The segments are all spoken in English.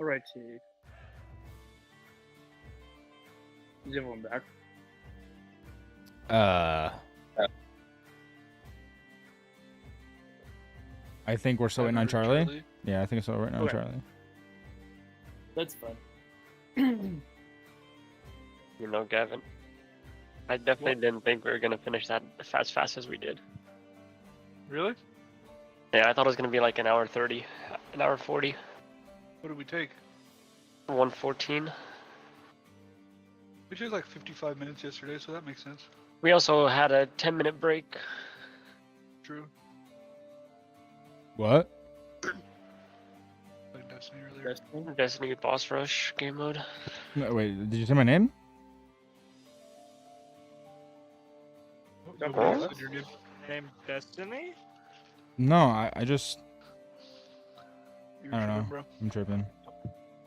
Alright, is everyone back? I think we're still waiting on Charlie. Yeah, I think so. Right now, Okay. Charlie. That's fun. You know, Gavin, I definitely didn't think we were gonna finish that as fast as we did. Really? Yeah, I thought it was gonna be like an hour 30, an hour 40. What did we take? 114. We took like 55 minutes yesterday, so that makes sense. We also had a 10-minute break. True. What? Played Destiny earlier. Destiny boss rush game mode. No, wait, did you say my name? Oh, you did. Name Destiny? No, I just. You're I don't know. tripping, bro. I'm tripping.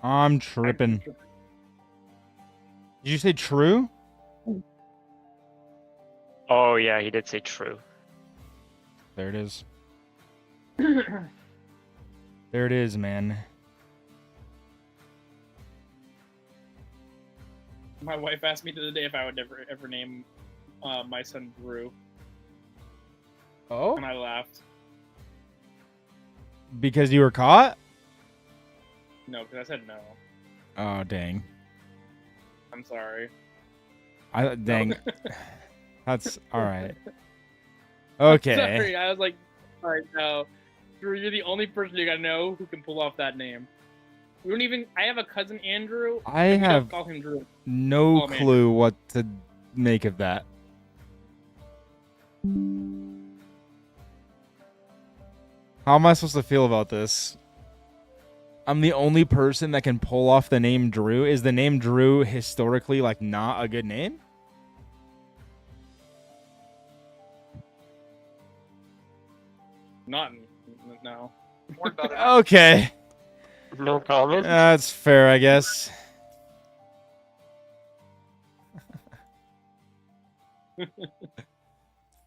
I'm tripping. Did you say true? Oh yeah, he did say true. There it is. There it is, man. My wife asked me the other day if I would ever name my son Drew, Oh? and I laughed. Because you were caught? No, because I said no. Oh, dang. I'm sorry. Dang. That's alright. Okay. Sorry, I was like, alright, no. Drew, you're the only person you gotta know who can pull off that name. We don't even. I have a cousin Andrew. I and we don't have call him Drew. no Oh, man. clue what to make of that. How am I supposed to feel about this? I'm the only person that can pull off the name Drew. Is the name Drew historically like not a good name? Not no. Don't worry about it. Okay. No comment. That's fair, I guess.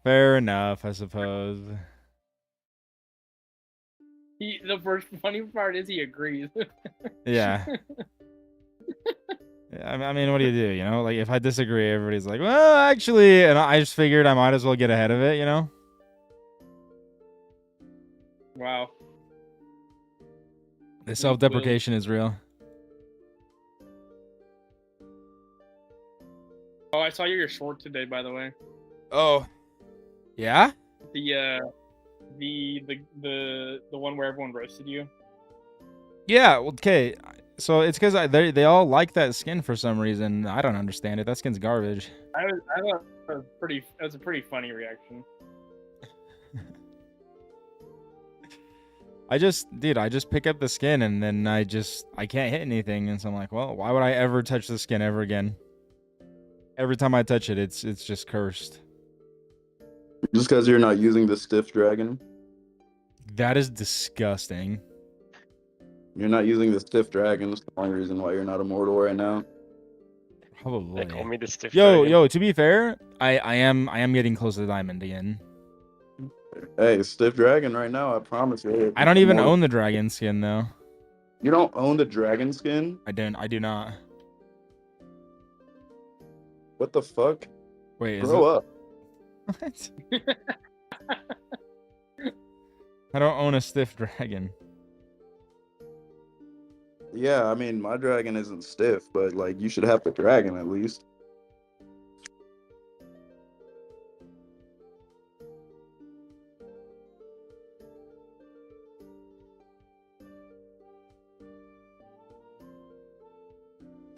Fair enough, I suppose. The first funny part is he agrees. Yeah. Yeah, I mean, what do? You know, like if I disagree, everybody's like, well, actually, and I just figured I might as well get ahead of it, you know? Wow. The self-deprecation is real. Oh, I saw your short today, by the way. Oh. Yeah? The one where everyone roasted you. Yeah, well, okay. So it's because they all like that skin for some reason. I don't understand it. That skin's garbage. I thought that was a pretty funny reaction. I just pick up the skin and then I can't hit anything. And so I'm like, well, why would I ever touch the skin ever again? Every time I touch it, it's just cursed. Just because you're not using the stiff dragon? That is disgusting. You're not using the stiff dragon. That's the only reason why you're not immortal right now. Probably. They call me the stiff Yo, dragon. yo, to be fair, I am getting close to diamond again. Hey, stiff dragon right now, I promise you. I don't even own the dragon skin though. You don't own the dragon skin? I do not. What the fuck? Wait, Grow up. What? I don't own a stiff dragon. Yeah, I mean, my dragon isn't stiff, but like, you should have the dragon at least.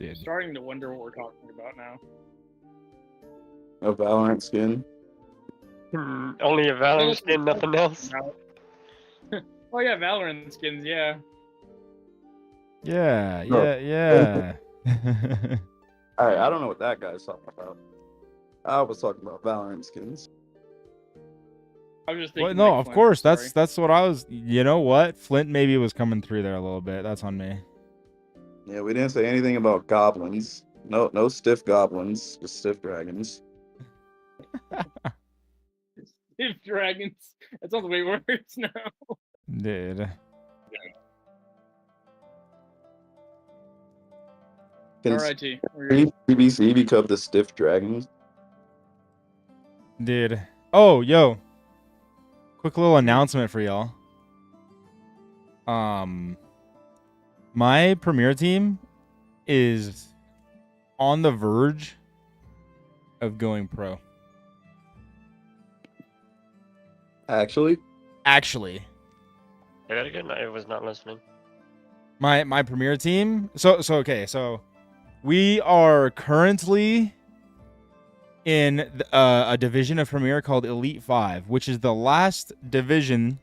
I'm starting to wonder what we're talking about now. A Valorant skin. Only a Valorant skin, nothing else. Oh yeah, Valorant skins, yeah. Yeah. Alright, I don't know what that guy's talking about. I was talking about Valorant skins. I was just thinking. Well, no, like of Flint, course. sorry. That's what I was. You know what? Flint maybe was coming through there a little bit. That's on me. Yeah, we didn't say anything about goblins. No stiff goblins, just stiff dragons. Stiff dragons. That sounds way worse now. Dude. Can Alrighty. We're PBC become the Stiff Dragons? Dude. Oh, yo. Quick little announcement for y'all. My Premier team is on the verge of going pro. Actually, Actually, I got a good night. I was not listening. my Premier team. So we are currently in a division of Premier called Elite 5, which is the last division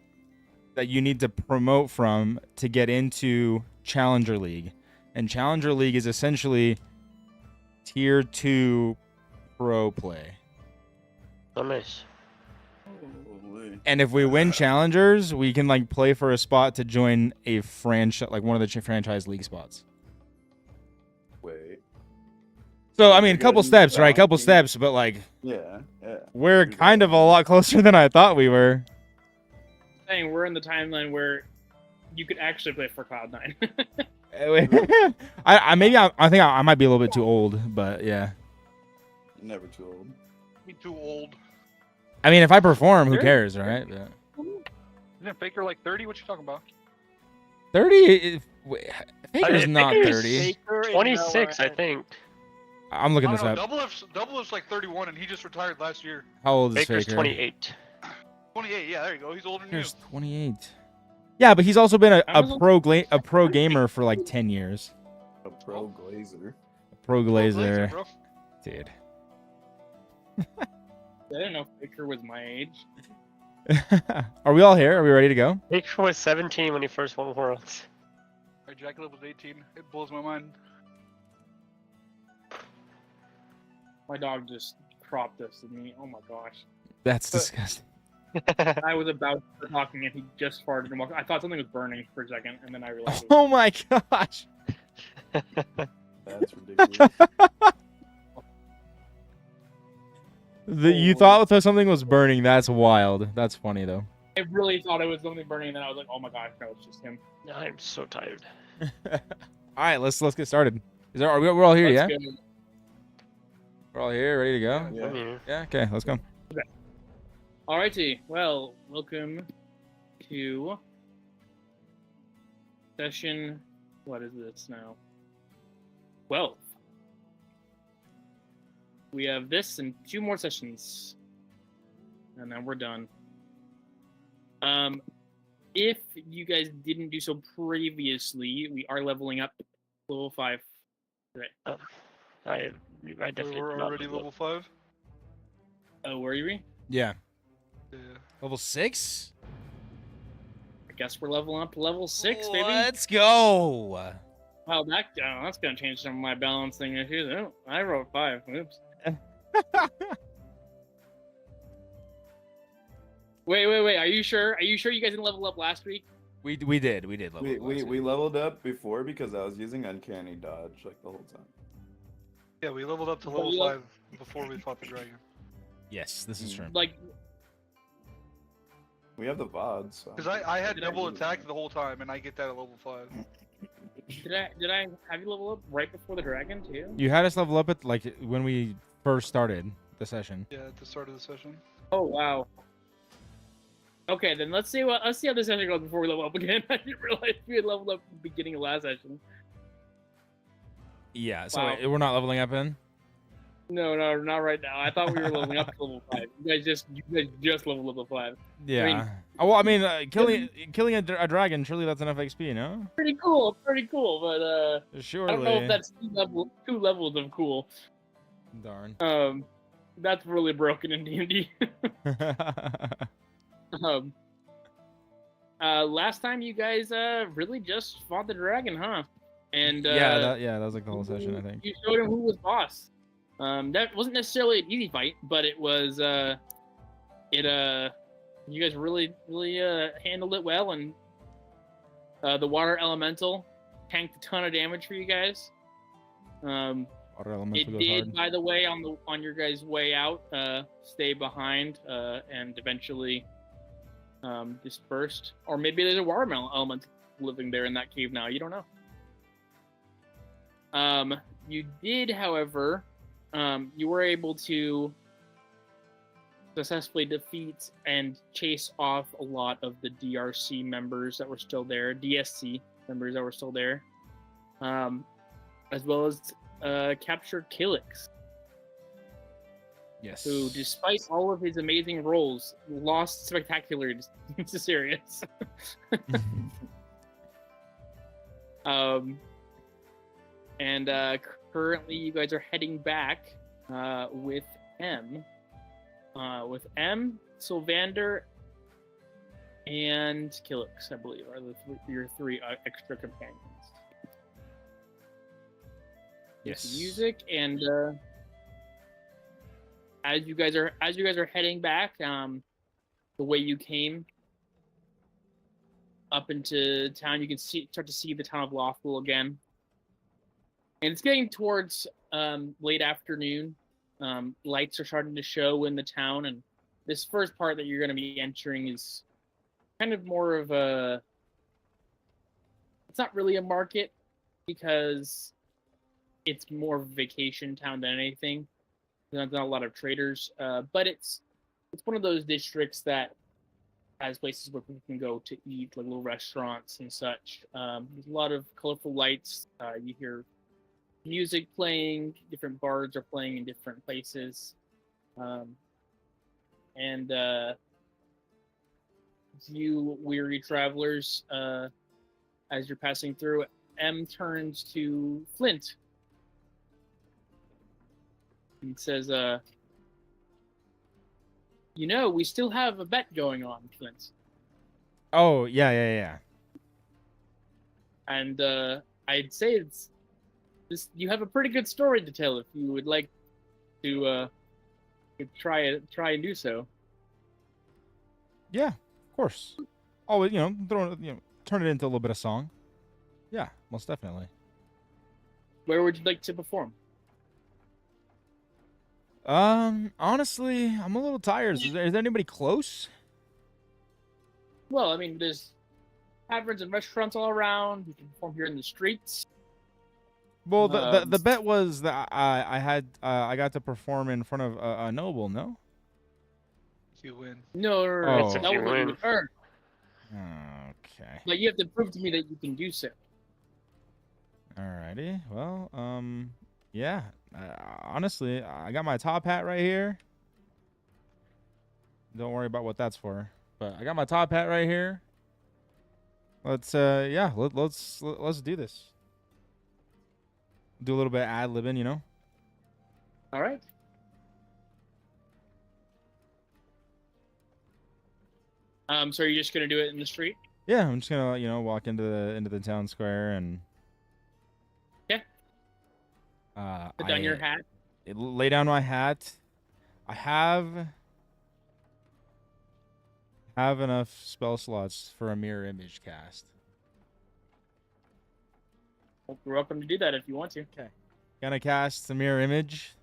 that you need to promote from to get into Challenger League. And Challenger League is essentially tier 2 pro play. Oh, nice. And if we win challengers, we can like play for a spot to join a franchise, like one of the franchise league spots. wait. So I You mean, guys couple need steps, right? balance Couple team? steps, but like Yeah. we're Do that. kind of a lot closer than I thought we were. saying we're in the timeline where you could actually play for Cloud9. I think I might be a little bit too old, but yeah. Never too old. Me too old. I mean, if I perform, who Sure. cares, right? But Isn't Faker like 30? What you talking about? 30. Faker's I not think 30. Faker is 26, I nowhere. think. I'm I looking don't this know. up. Double F's like 31, and he just retired last year. How old is Baker's Faker? 28. 28. Yeah, there you go. He's older than you. Faker's 28. Yeah, but he's also been a Amazon- pro gamer for like 10 years. A pro glazer. Pro glazer, Bro. dude. I didn't know Faker was my age. Are we all here? Are we ready to go? Baker was 17 when he first won Worlds. Alright, Jackalope was 18. It blows my mind. My dog just crop dusted me. Oh my gosh. That's disgusting. I was about to start talking and he just farted and walked. I thought something was burning for a second and then I realized it was Oh my gosh. That's ridiculous. You thought something was burning. That's wild. That's funny though. I really thought it was something burning, and then I was like, "Oh my gosh, no, it's just him." I'm so tired. All right, let's get started. We're all here, yeah? Let's go. We're all here, ready to go? Yeah. Yeah. Yeah. Okay, let's go. Alrighty, well, welcome to session. What is this now? 12. We have this and 2 more sessions, and then we're done. If you guys didn't do so previously, we are leveling up level 5 today. I definitely We're did not already level level 5. Oh, where are you? Yeah. Yeah. Level 6. I guess we're leveling up to level 6, baby. Let's go. Wow, that's gonna change some of my balancing issues. Oh, I wrote 5. Oops. Wait. Are you sure? Are you sure you guys didn't level up last week? We did level. We leveled up before because I was using uncanny dodge like the whole time. Yeah, we leveled up to Well, level you 5 before we fought the dragon. Yes, this is true. Like, We have the VOD, so. Because I had Did I double do attack that? the whole time, and I get that at level 5. did I have you level up right before the dragon too? You had us level up at like when we first started the session. Yeah, at the start of the session. Oh wow. Okay, then let's see how this session goes before we level up again. I didn't realize we had leveled up at the beginning of last session. Yeah. So Wow. wait, we're not leveling up in. No, not right now. I thought we were leveling up to level 5. You guys just leveled up to 5. Yeah. Well, I mean, killing a dragon. Surely that's enough XP, no? Pretty cool, but Surely. I don't know if that's 2 levels of cool. Darn. That's really broken in D&D. Last time you guys really just fought the dragon, huh? And that was like the whole session, I think. You showed him who was boss. That wasn't necessarily an easy fight, but it was you guys really handled it well, and the water elemental tanked a ton of damage for you guys. Water elemental It goes did, hard. by the way, on your guys' way out, stay behind and eventually dispersed. Or maybe there's a water element living there in that cave now. You don't know. You did, however, you were able to successfully defeat and chase off a lot of the DRC members that were still there, DSC members that were still there, as well as capture Killix, Yes. who, despite all of his amazing roles, lost spectacularly to Sirius. And currently, you guys are heading back with M. Sylvander, and Killix, I believe, are your three extra companions. Yes. Music, and as you guys are heading back, the way you came up into town, you can start to see the town of Lothwell again, and it's getting towards late afternoon. Lights are starting to show in the town, and this first part that you're going to be entering is kind of more of a... It's not really a market, because it's more vacation town than anything. There's not a lot of traders, but it's one of those districts that has places where people can go to eat, like little restaurants and such. There's a lot of colorful lights. You hear music playing, different bards are playing in different places. And you weary travelers, as you're passing through, M turns to Flint and says, we still have a bet going on, Flint. Oh, yeah. And I'd say you have a pretty good story to tell if you would like to try and do so. Yeah, of course. Always, turn it into a little bit of song. Yeah, most definitely. Where would you like to perform? Honestly, I'm a little tired. Is there anybody close? Well, I mean, there's taverns and restaurants all around. You can perform here in the streets. Well, the bet was that I got to perform in front of a noble. No. You win. No, Oh. that was what you would earn. Okay. But you have to prove to me that you can do so. Alrighty. Well, yeah. Honestly, I got my top hat right here. Don't worry about what that's for. But I got my top hat right here. Let's let's do this. Do a little bit of ad-libbing, All right. So are you just gonna do it in the street? Yeah, I'm just gonna walk into the town square and Put down your hat. Lay down my hat. I have enough spell slots for a mirror image cast. Well, you're welcome to do that if you want to. Okay. Gonna cast a mirror image.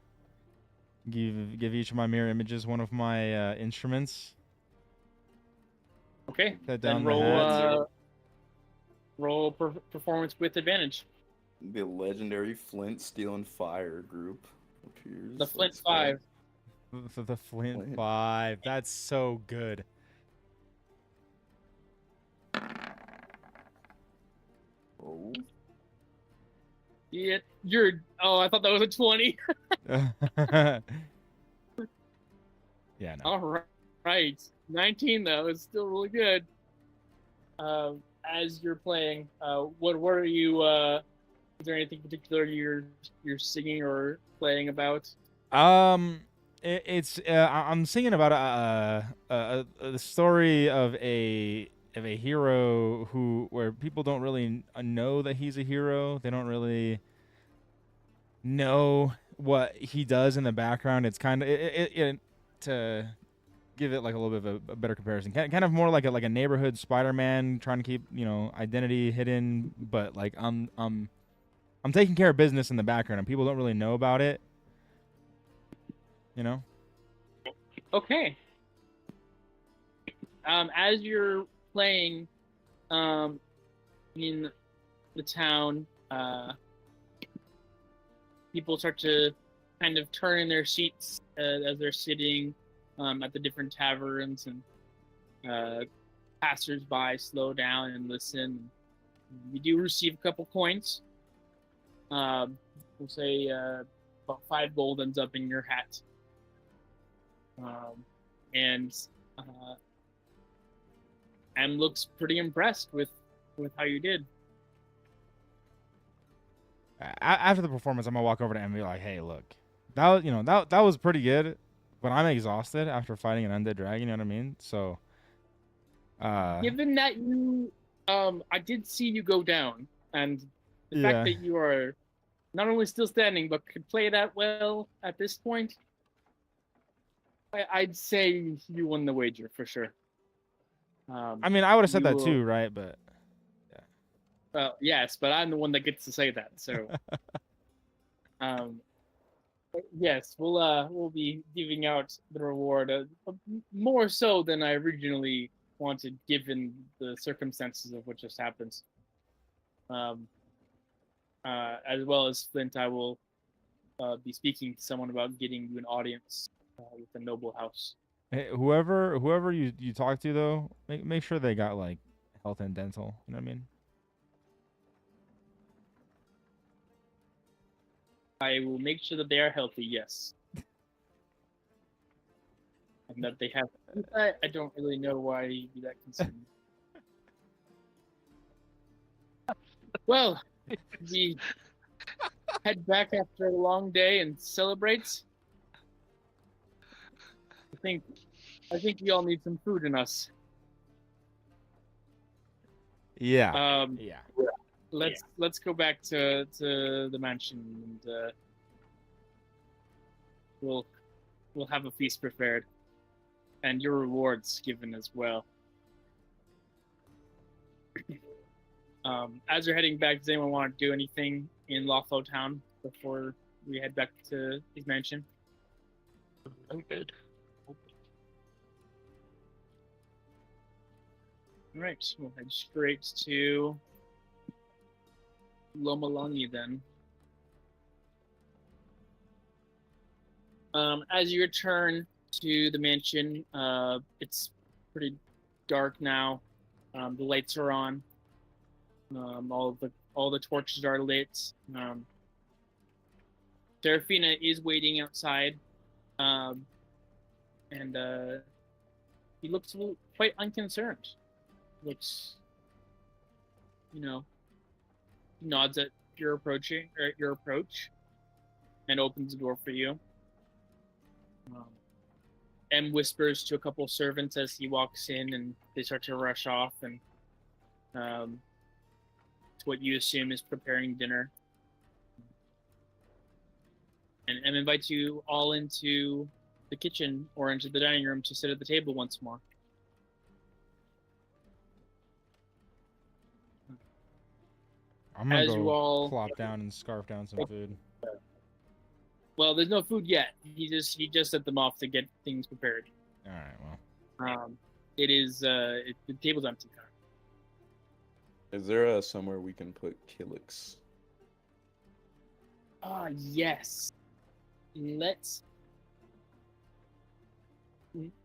Give each of my mirror images one of my instruments. Okay. Set Then down roll performance with advantage. The legendary Flint Steel & Fire group appears. The Flint Let's go. 5. The Flint Flint. 5. That's so good. Oh. Yeah, I thought that was a 20. Yeah, no. All right. 19 though is still really good. As you're playing, what are you? Is there anything particular you're singing or playing about? I'm singing about the story of a hero where people don't really know that he's a hero. They don't really know what he does in the background. It's kind of to give it like a little bit of a better comparison. Kind of more like a neighborhood Spider-Man trying to keep identity hidden, but like I'm taking care of business in the background and people don't really know about it. Okay. As you're playing, in the town, people start to kind of turn in their seats as they're sitting at the different taverns, and passers-by slow down and listen. You do receive a couple coins. We'll say about 5 gold ends up in your hat. And M looks pretty impressed with how you did. After the performance, I'm gonna walk over to M and be like, "Hey, look, that was pretty good, but I'm exhausted after fighting an undead dragon. You know what I mean? So, Given that you, I did see you go down, and the Yeah. fact that you are not only still standing but could play that well at this point, I'd say you won the wager for sure. I mean, I would have said you that will- too, right? But Yes, but I'm the one that gets to say that. So, yes, we'll be giving out the reward more so than I originally wanted, given the circumstances of what just happened. As well as Flint, I will be speaking to someone about getting you an audience with the noble house. hey, whoever you talk to though, make sure they got like health and dental. You know what I mean? I will make sure that they are healthy, yes. And that they have. I don't really know why you'd be that concerned. Well, we head back after a long day and celebrate. I think we all need some food in us. Yeah. Yeah. Let's go back to the mansion, and we'll have a feast prepared, and your rewards given as well. As you're heading back, does anyone want to do anything in Lawflow Town before we head back to his mansion? I'm good. All right, we'll head straight to Lomalungi then. As you return to the mansion, it's pretty dark now. The lights are on. All the torches are lit. Serafina is waiting outside, and he looks quite unconcerned. Looks, nods at your approach, and opens the door for you. M whispers to a couple servants as he walks in, and they start to rush off, and to what you assume is preparing dinner. And M invites you all into the kitchen or into the dining room to sit at the table once more. I'm gonna As you go all- plop down and scarf down some food. Well, there's no food yet. He just set them off to get things prepared. All right. Well. It is the table's empty. Is there somewhere we can put Killix? Yes. Let's.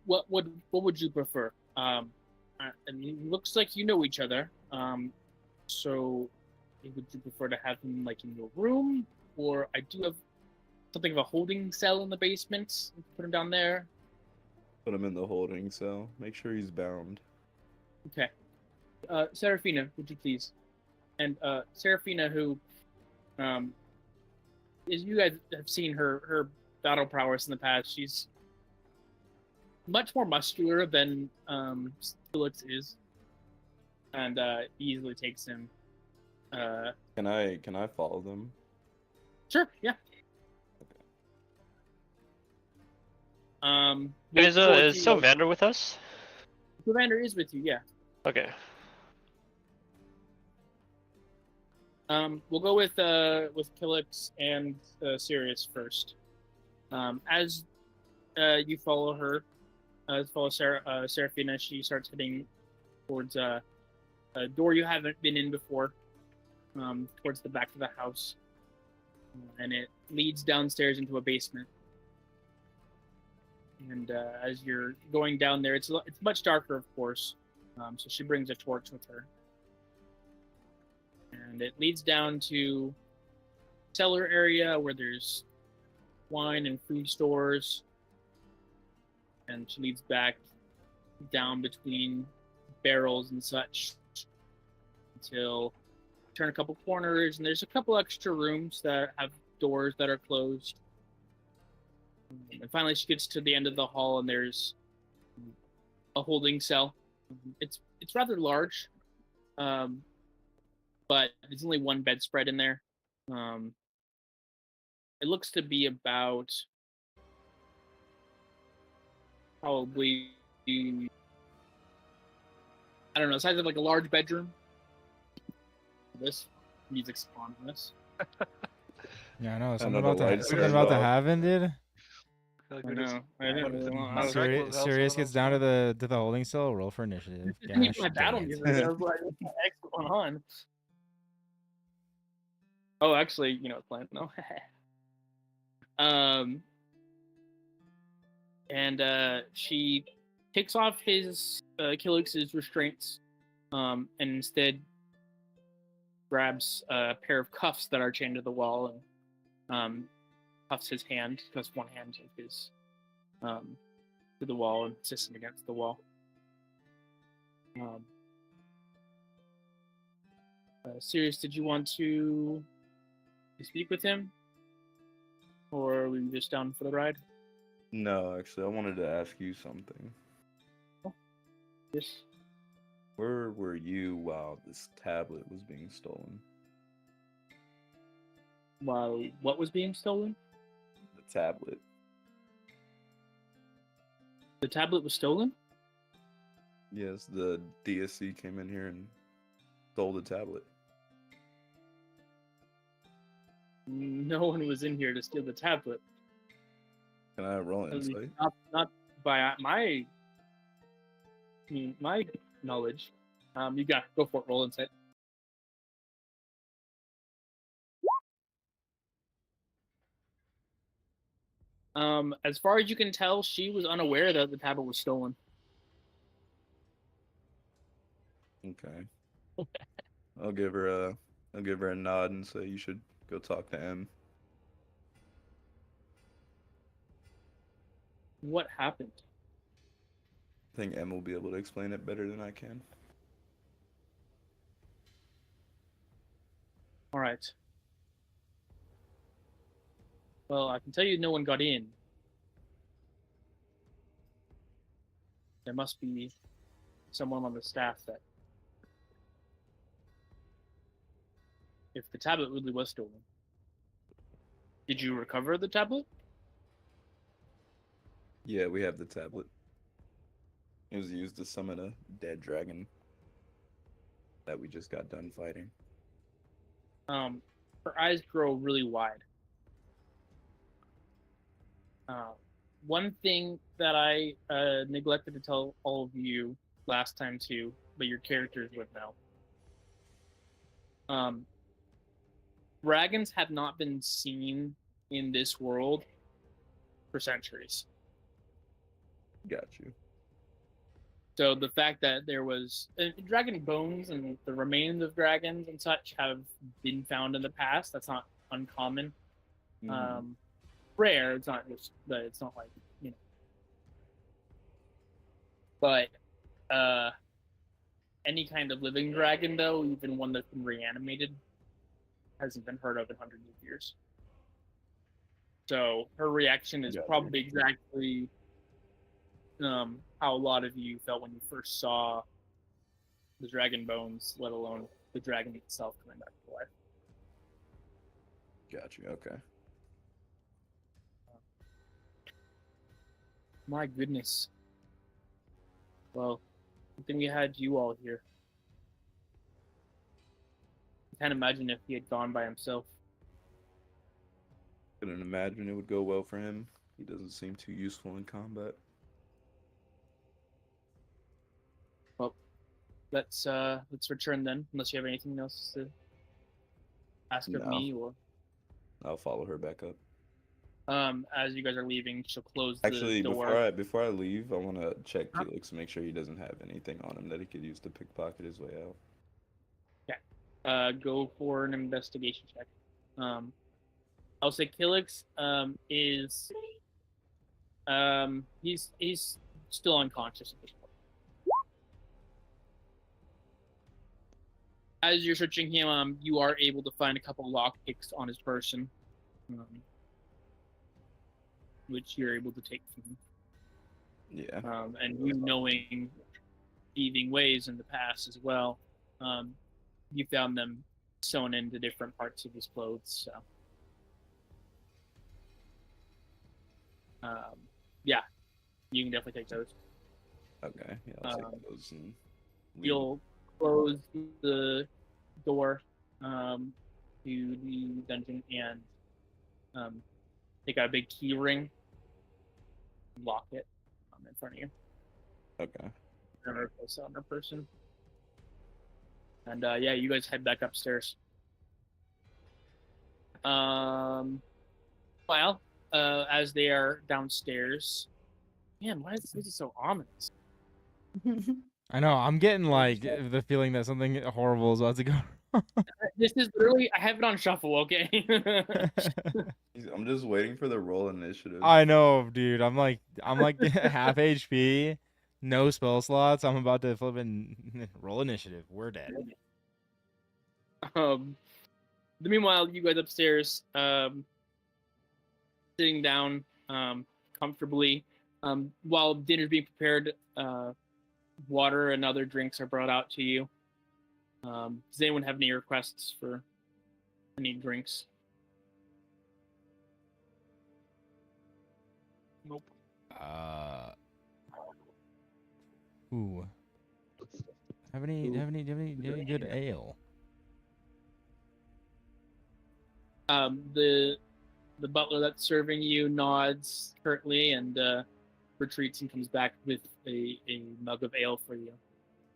What would you prefer? And it looks like you know each other. So would you prefer to have him like in your room, or I do have something of a holding cell in the basement. Put him down there. Put him in the holding cell. Make sure he's bound. Okay. Serafina, would you please? And Serafina, who, as you guys have seen her battle prowess in the past, she's much more muscular than Felix is, and easily takes him. Can I follow them? Sure, yeah. Is Sylvander with us? Sylvander is with you, yeah. Okay. We'll go with Killix and Sirius first. As you follow her, follow Serafina, she starts heading towards a door you haven't been in before, towards the back of the house. and it leads downstairs into a basement. And as you're going down there, it's much darker, of course. So she brings a torch with her, and it leads down to cellar area where there's wine and food stores, and she leads back down between barrels and such until you turn a couple corners, and there's a couple extra rooms that have doors that are closed. And finally, she gets to the end of the hall, and there's a holding cell. It's rather large, but there's only one bedspread in there. It looks to be about probably, I don't know, the size of like a large bedroom. This music's on this. Yeah, I know. know Something the about lights something are about the off. haven, dude. I feel like I we just know. I didn't wanted really to want- knock I was back Sirius, those out Sirius so gets down to the holding cell. Roll for initiative. This isn't Gosh, even my battle dang it. music. I was like, what the heck's going on? Oh, actually, you know, it's playing. No. And she takes off his Killux's restraints, and instead grabs a pair of cuffs that are chained to the wall and cuffs his hand, cuffs one hand of his to the wall and sits him against the wall. Sirius, did you want to speak with him, or are we just down for the ride? No, actually, I wanted to ask you something. Yes. Where were you while this tablet was being stolen? While what was being stolen? The tablet. The tablet was stolen? Yes, the DSC came in here and stole the tablet. No one was in here to steal the tablet. Can I roll At least insight? not by my knowledge. You got go for it. Roll insight. As far as you can tell, she was unaware that the tablet was stolen. Okay. I'll give her a nod and say you should go talk to M. What happened? I think M will be able to explain it better than I can. All right. Well, I can tell you no one got in. There must be someone on the staff that... If the tablet really was stolen. Did you recover the tablet? Yeah, we have the tablet. It was used to summon a dead dragon that we just got done fighting. Her eyes grow really wide. One thing that I neglected to tell all of you last time too, but your characters would know. Dragons have not been seen in this world for centuries. Got you. So the fact that there was dragon bones and the remains of dragons and such have been found in the past, that's not uncommon. Mhm. Rare. It's not just that. It's not like, you know. But any kind of living dragon, though, even one that's been reanimated, hasn't been heard of in hundreds of years. So her reaction is Gotcha. probably exactly how a lot of you felt when you first saw the dragon bones, let alone the dragon itself coming back to life. Got you. Okay. My goodness. Well, I think we had you all here. I can't imagine if he had gone by himself. Couldn't imagine it would go well for him. He doesn't seem too useful in combat. Well, let's return then, unless you have anything else to ask of No. me or... I'll follow her back up. As you guys are leaving, she'll close Actually, the door. before I leave, I want to check Huh? Felix to make sure he doesn't have anything on him that he could use to pickpocket his way out. Go for an investigation check. I'll say Killix is he's still unconscious at this point. As you're searching him, you are able to find a couple lockpicks on his person, which you're able to take from him. Yeah. And you knowing thieving ways in the past as well, you found them sewn into different parts of his clothes. So, yeah, you can definitely take those. Okay. Yeah, I'll take those and leave. You'll close the door to the dungeon and take out a big key ring, lock it in front of you. Okay. And replace it on her person. And yeah, you guys head back upstairs. Well, as they are downstairs, man, why is this music so ominous? I know. I'm getting like the feeling that something horrible is about to go. This is literally, I have it on shuffle, okay? I'm just waiting for the roll initiative. I know, dude. I'm like half HP, no spell slots. I'm about to flip and roll initiative. We're dead. Meanwhile, you guys upstairs, sitting down comfortably, while dinner's being prepared. Water and other drinks are brought out to you. Does anyone have any requests for any drinks? Nope. Ooh. Have any good ale? The butler that's serving you nods curtly and retreats and comes back with a mug of ale for you.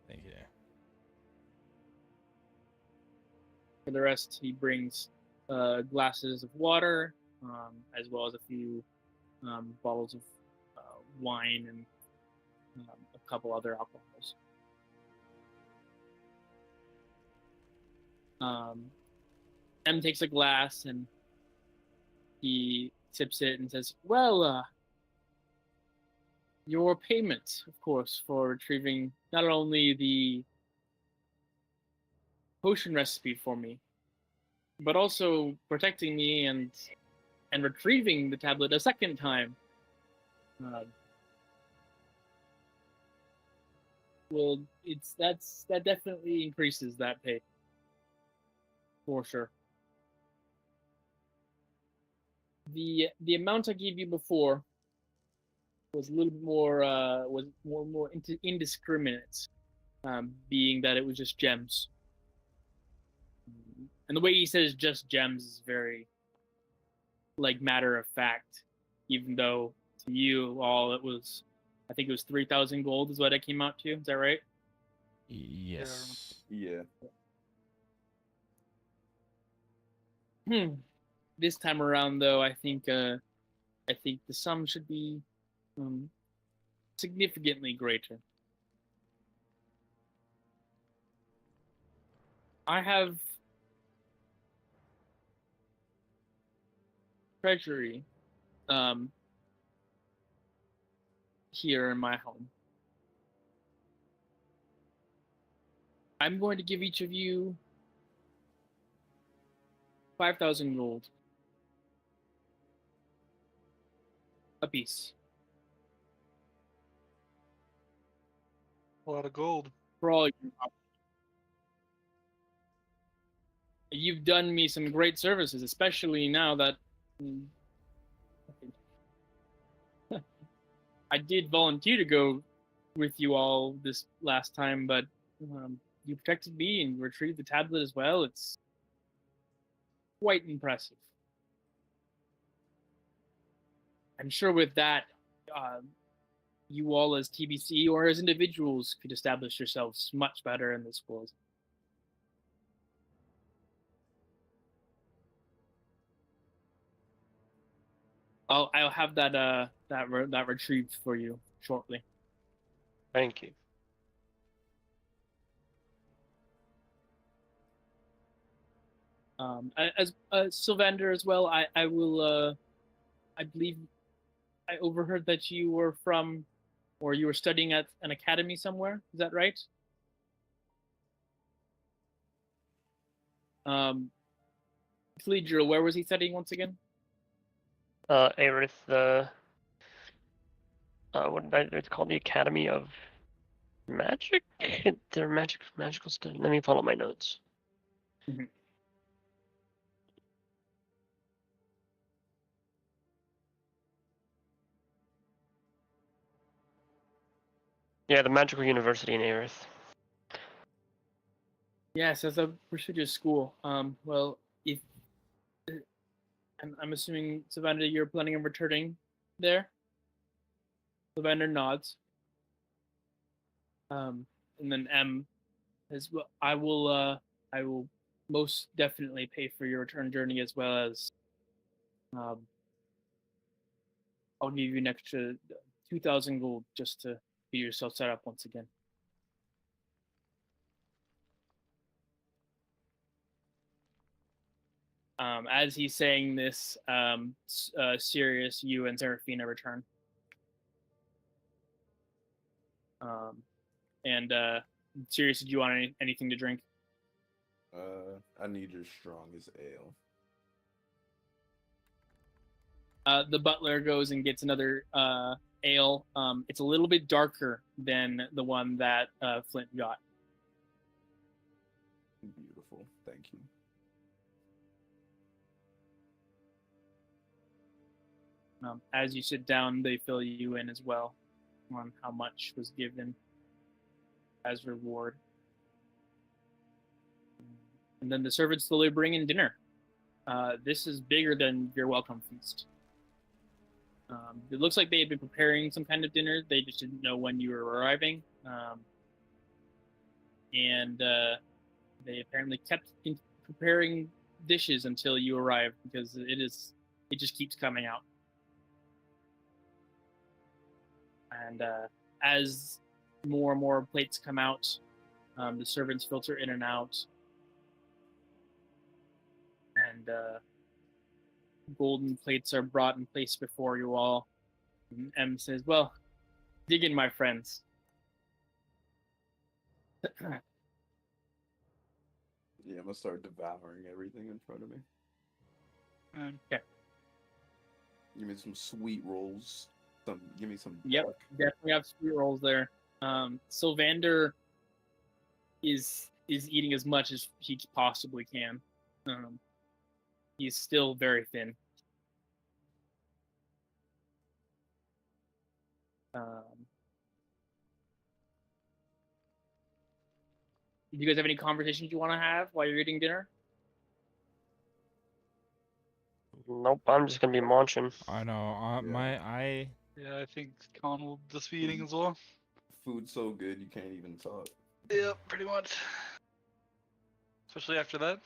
Thank you. For the rest, he brings glasses of water, as well as a few bottles of wine and a couple other alcohols. M takes a glass and he sips it and says, "Well, your payment, of course, for retrieving not only the potion recipe for me, but also protecting me and retrieving the tablet a second time. Well, that definitely increases that pay, for sure. The amount I gave you before was a little bit more indiscriminate, being that it was just gems. And the way he says just gems is very like matter of fact, even though to you all it was, I think it was 3,000 gold is what it came out to. Is that right? Yes. Yeah. This time around, though, I think the sum should be significantly greater. I have treasury here in my home. I'm going to give each of you 5,000 gold apiece A lot of gold. for all your property. You've done me some great services, especially now that I did volunteer to go with you all this last time, but you protected me and retrieved the tablet as well. It's quite impressive. I'm sure with that, you all as TBC or as individuals could establish yourselves much better in this world. I'll have that retrieved for you shortly. Thank you. As Sylvander as well. I will. I believe I overheard that you were from, or you were studying at an academy somewhere. Is that right? Cathedral, where was he studying once again? Aerith, the it's called the Academy of Magic. They're magical study. Let me follow my notes. Mhm. Yeah, the Magical University in Aerith. Yes, as a prestigious school. Well, if I'm assuming Savannah, you're planning on returning there. Savannah nods. And then M as well. I will most definitely pay for your return journey as well as um, I'll give you an extra 2,000 gold just to get yourself set up once again. As he's saying this, Sirius, you and Seraphina return. And Sirius, did you want anything to drink? I need your strongest ale. The butler goes and gets another ale. It's a little bit darker than the one that Flint got. Beautiful, thank you. As you sit down, they fill you in as well on how much was given as reward. And then the servants slowly bring in dinner. This is bigger than your welcome feast. It looks like they had been preparing some kind of dinner. They just didn't know when you were arriving. And they apparently kept preparing dishes until you arrived because it just keeps coming out. And as more and more plates come out, the servants filter in and out. And golden plates are brought and placed before you all. And M says, well, dig in, my friends. Yeah, I'm gonna start devouring everything in front of me. Okay. Give me some sweet rolls. Give me some. Yep, duck. definitely have sweet rolls there. Sylvander is eating as much as he possibly can. He's still very thin. Do you guys have any conversations you want to have while you're eating dinner? Nope, I'm just gonna be munching. I know. Yeah. Yeah, I think Con will just be eating as well. Food's so good you can't even talk. Yeah, pretty much. Especially after that.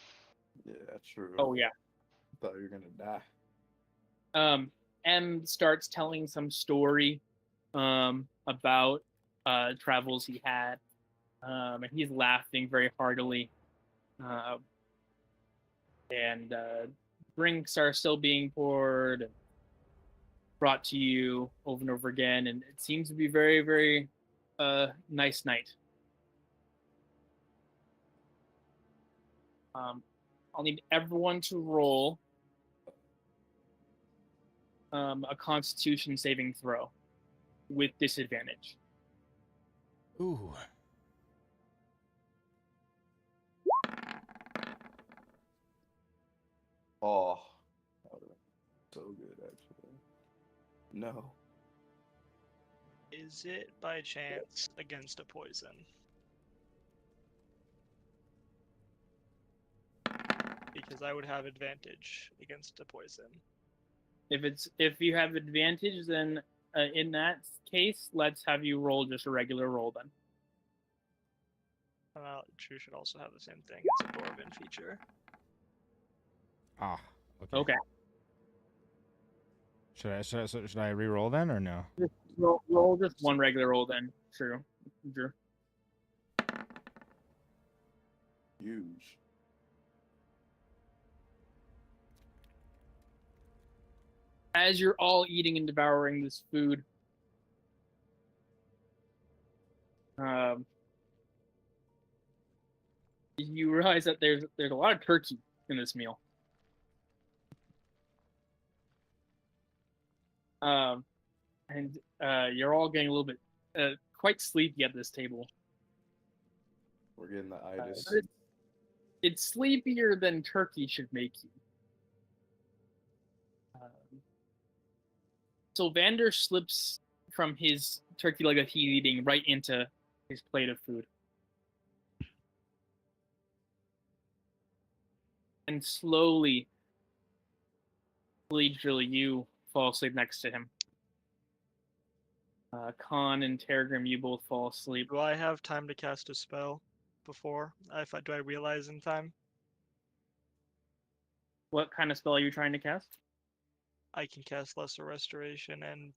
Yeah, true. Oh yeah. Thought you were gonna die. M starts telling some story about travels he had. And he's laughing very heartily. And drinks are still being poured and brought to you over and over again. And it seems to be very, very nice night. I'll need everyone to roll a Constitution saving throw with disadvantage. Ooh. Oh, that would've been so good actually. No. Is it by chance against a poison? Because I would have advantage against a poison. If you have advantage, then in that case, let's have you roll just a regular roll then. True should also have the same thing. It's a Dwarven feature. Ah. Okay. Okay. Should I re-roll then or no? Just roll just one regular roll then. True. Drew. Huge. As you're all eating and devouring this food, you realize that there's a lot of turkey in this meal. And you're all getting a little bit quite sleepy at this table. We're getting the itis. But it's sleepier than turkey should make you. So Vander slips from his turkey leg that he's eating right into his plate of food. And slowly, you fall asleep next to him. Khan and Tergrim, you both fall asleep. Do I have time to cast a spell before? Do I realize in time? What kind of spell are you trying to cast? I can cast Lesser Restoration and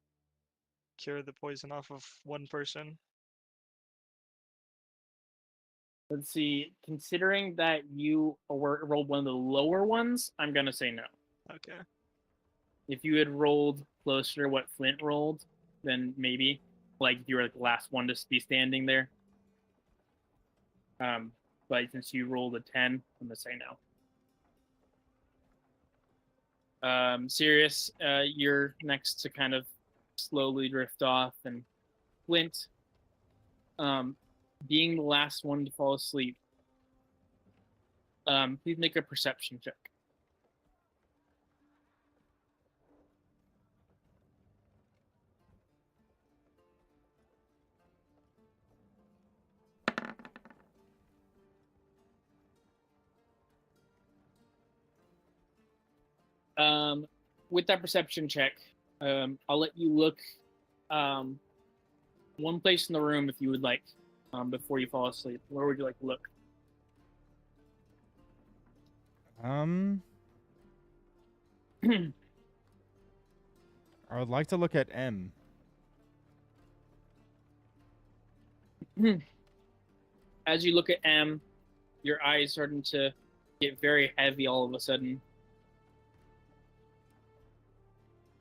cure the poison off of one person. Let's see. Considering that you rolled one of the lower ones, I'm gonna say no. Okay. If you had rolled closer to what Flint rolled, then maybe. Like if you were like the last one to be standing there. But since you rolled a 10, I'm gonna say no. Sirius, you're next to kind of slowly drift off, and Flint, being the last one to fall asleep, please make a perception check. With that perception check, I'll let you look one place in the room if you would like, before you fall asleep. Where would you like to look? I would like to look at M. As you look at M, your eyes starting to get very heavy all of a sudden.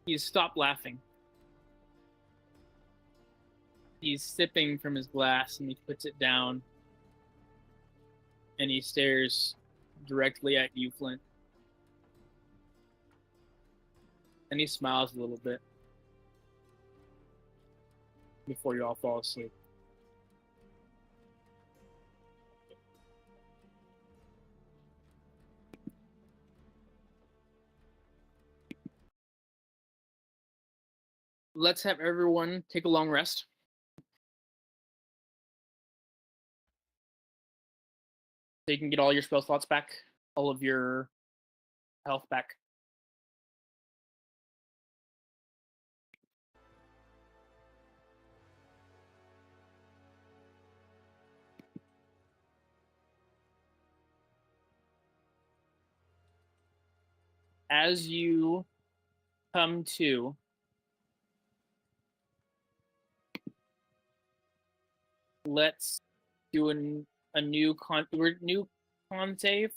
He's stopped laughing. He's sipping from his glass and he puts it down. And he stares directly at you, Flint. And he smiles a little bit before you all fall asleep. Let's have everyone take a long rest. So you can get all your spell slots back, all of your health back. As you come to, let's do a new con save.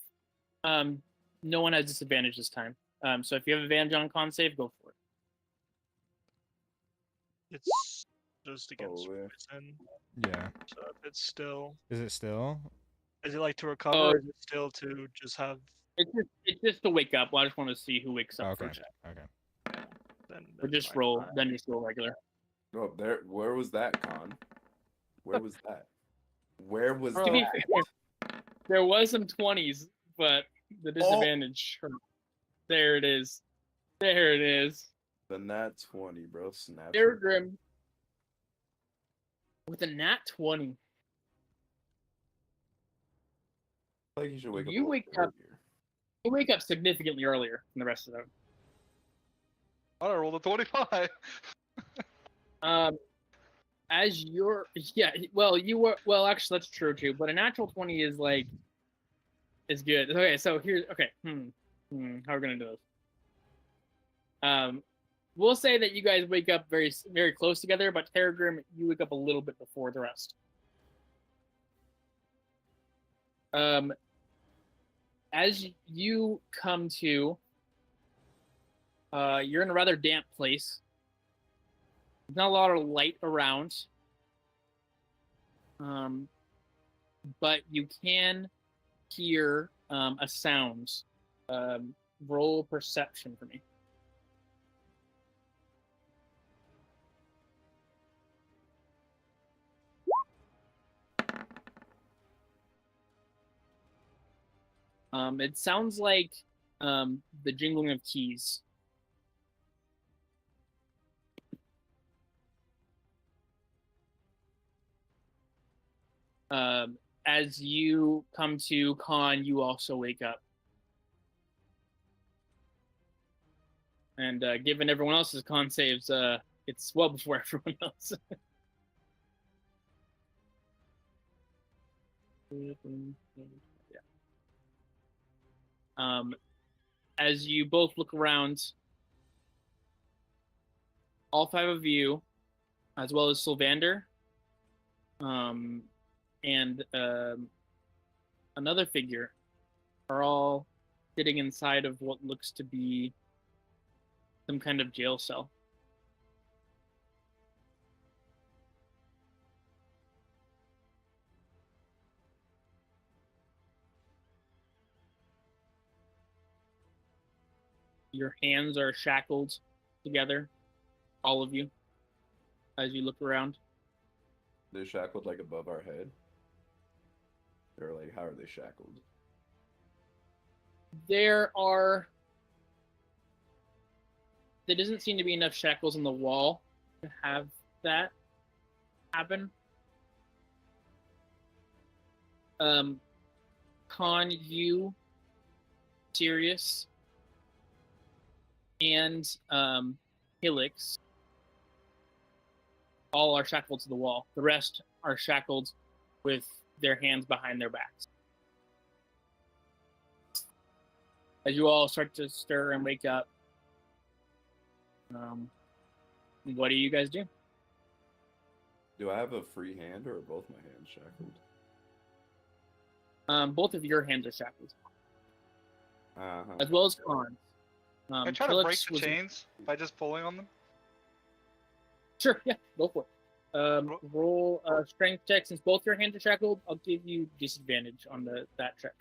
No one has disadvantage this time. So if you have advantage on con save, go for it. It's just against Oh, yeah. poison. Yeah. So if it's still, Is it still? is it like to recover, Oh. or is it still to just have? It's just to wake up. Well, I just want to see who wakes up Okay. first. Okay. Then Or that's just fine. roll, then just roll regular. Oh, there. Where was that, Con? Where was that? Where was To be that? fair, there was some 20s, but the disadvantage. There it is. There it is. The nat 20, bro. Snap. Tergrim with a nat 20. Like you should wake up. You a little wake earlier. You wake up significantly earlier than the rest of them. I rolled a 25. As you're, actually that's true too, but a natural 20 is good. Okay, so here's, okay, how are we gonna do this? we'll say that you guys wake up very very close together, but Terragrim, you wake up a little bit before the rest. As you come to, you're in a rather damp place. There's not a lot of light around, but you can hear a sound. Roll perception for me. It sounds like the jingling of keys. As you come to Khan, you also wake up. And given everyone else's con saves, it's well before everyone else. Yeah. As you both look around, all five of you, as well as Sylvander, and another figure, are all sitting inside of what looks to be some kind of jail cell. Your hands are shackled together, all of you, as you look around. They're shackled like above our head. They're like, how are they shackled? There doesn't seem to be enough shackles on the wall to have that happen. Con, you, Sirius, and Helix all are shackled to the wall. The rest are shackled with their hands behind their backs. As you all start to stir and wake up, what do you guys do? Do I have a free hand or are both my hands shackled? Both of your hands are shackled, Uh-huh. as well as Khan's. I try to break the chains by just pulling on them. Sure, yeah, go for it. Roll a strength check. Since both your hands are shackled, I'll give you disadvantage on that check.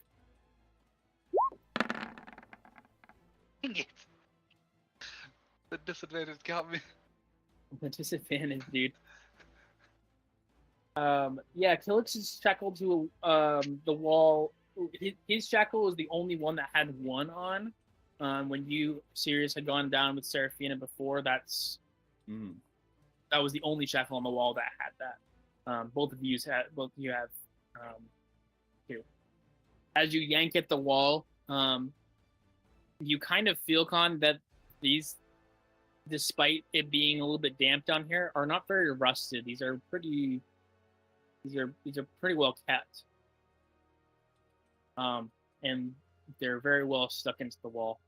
Dang it. The disadvantage got me. The disadvantage, dude. Yeah, Killix is shackled to the wall. His shackle was the only one that had one on. When you, Sirius, had gone down with Seraphina before, that was the only shackle on the wall that had that. Both of you have two. As you yank at the wall, you kind of feel, Con, that these, despite it being a little bit damp down here, are not very rusted. These are pretty well kept. And they're very well stuck into the wall.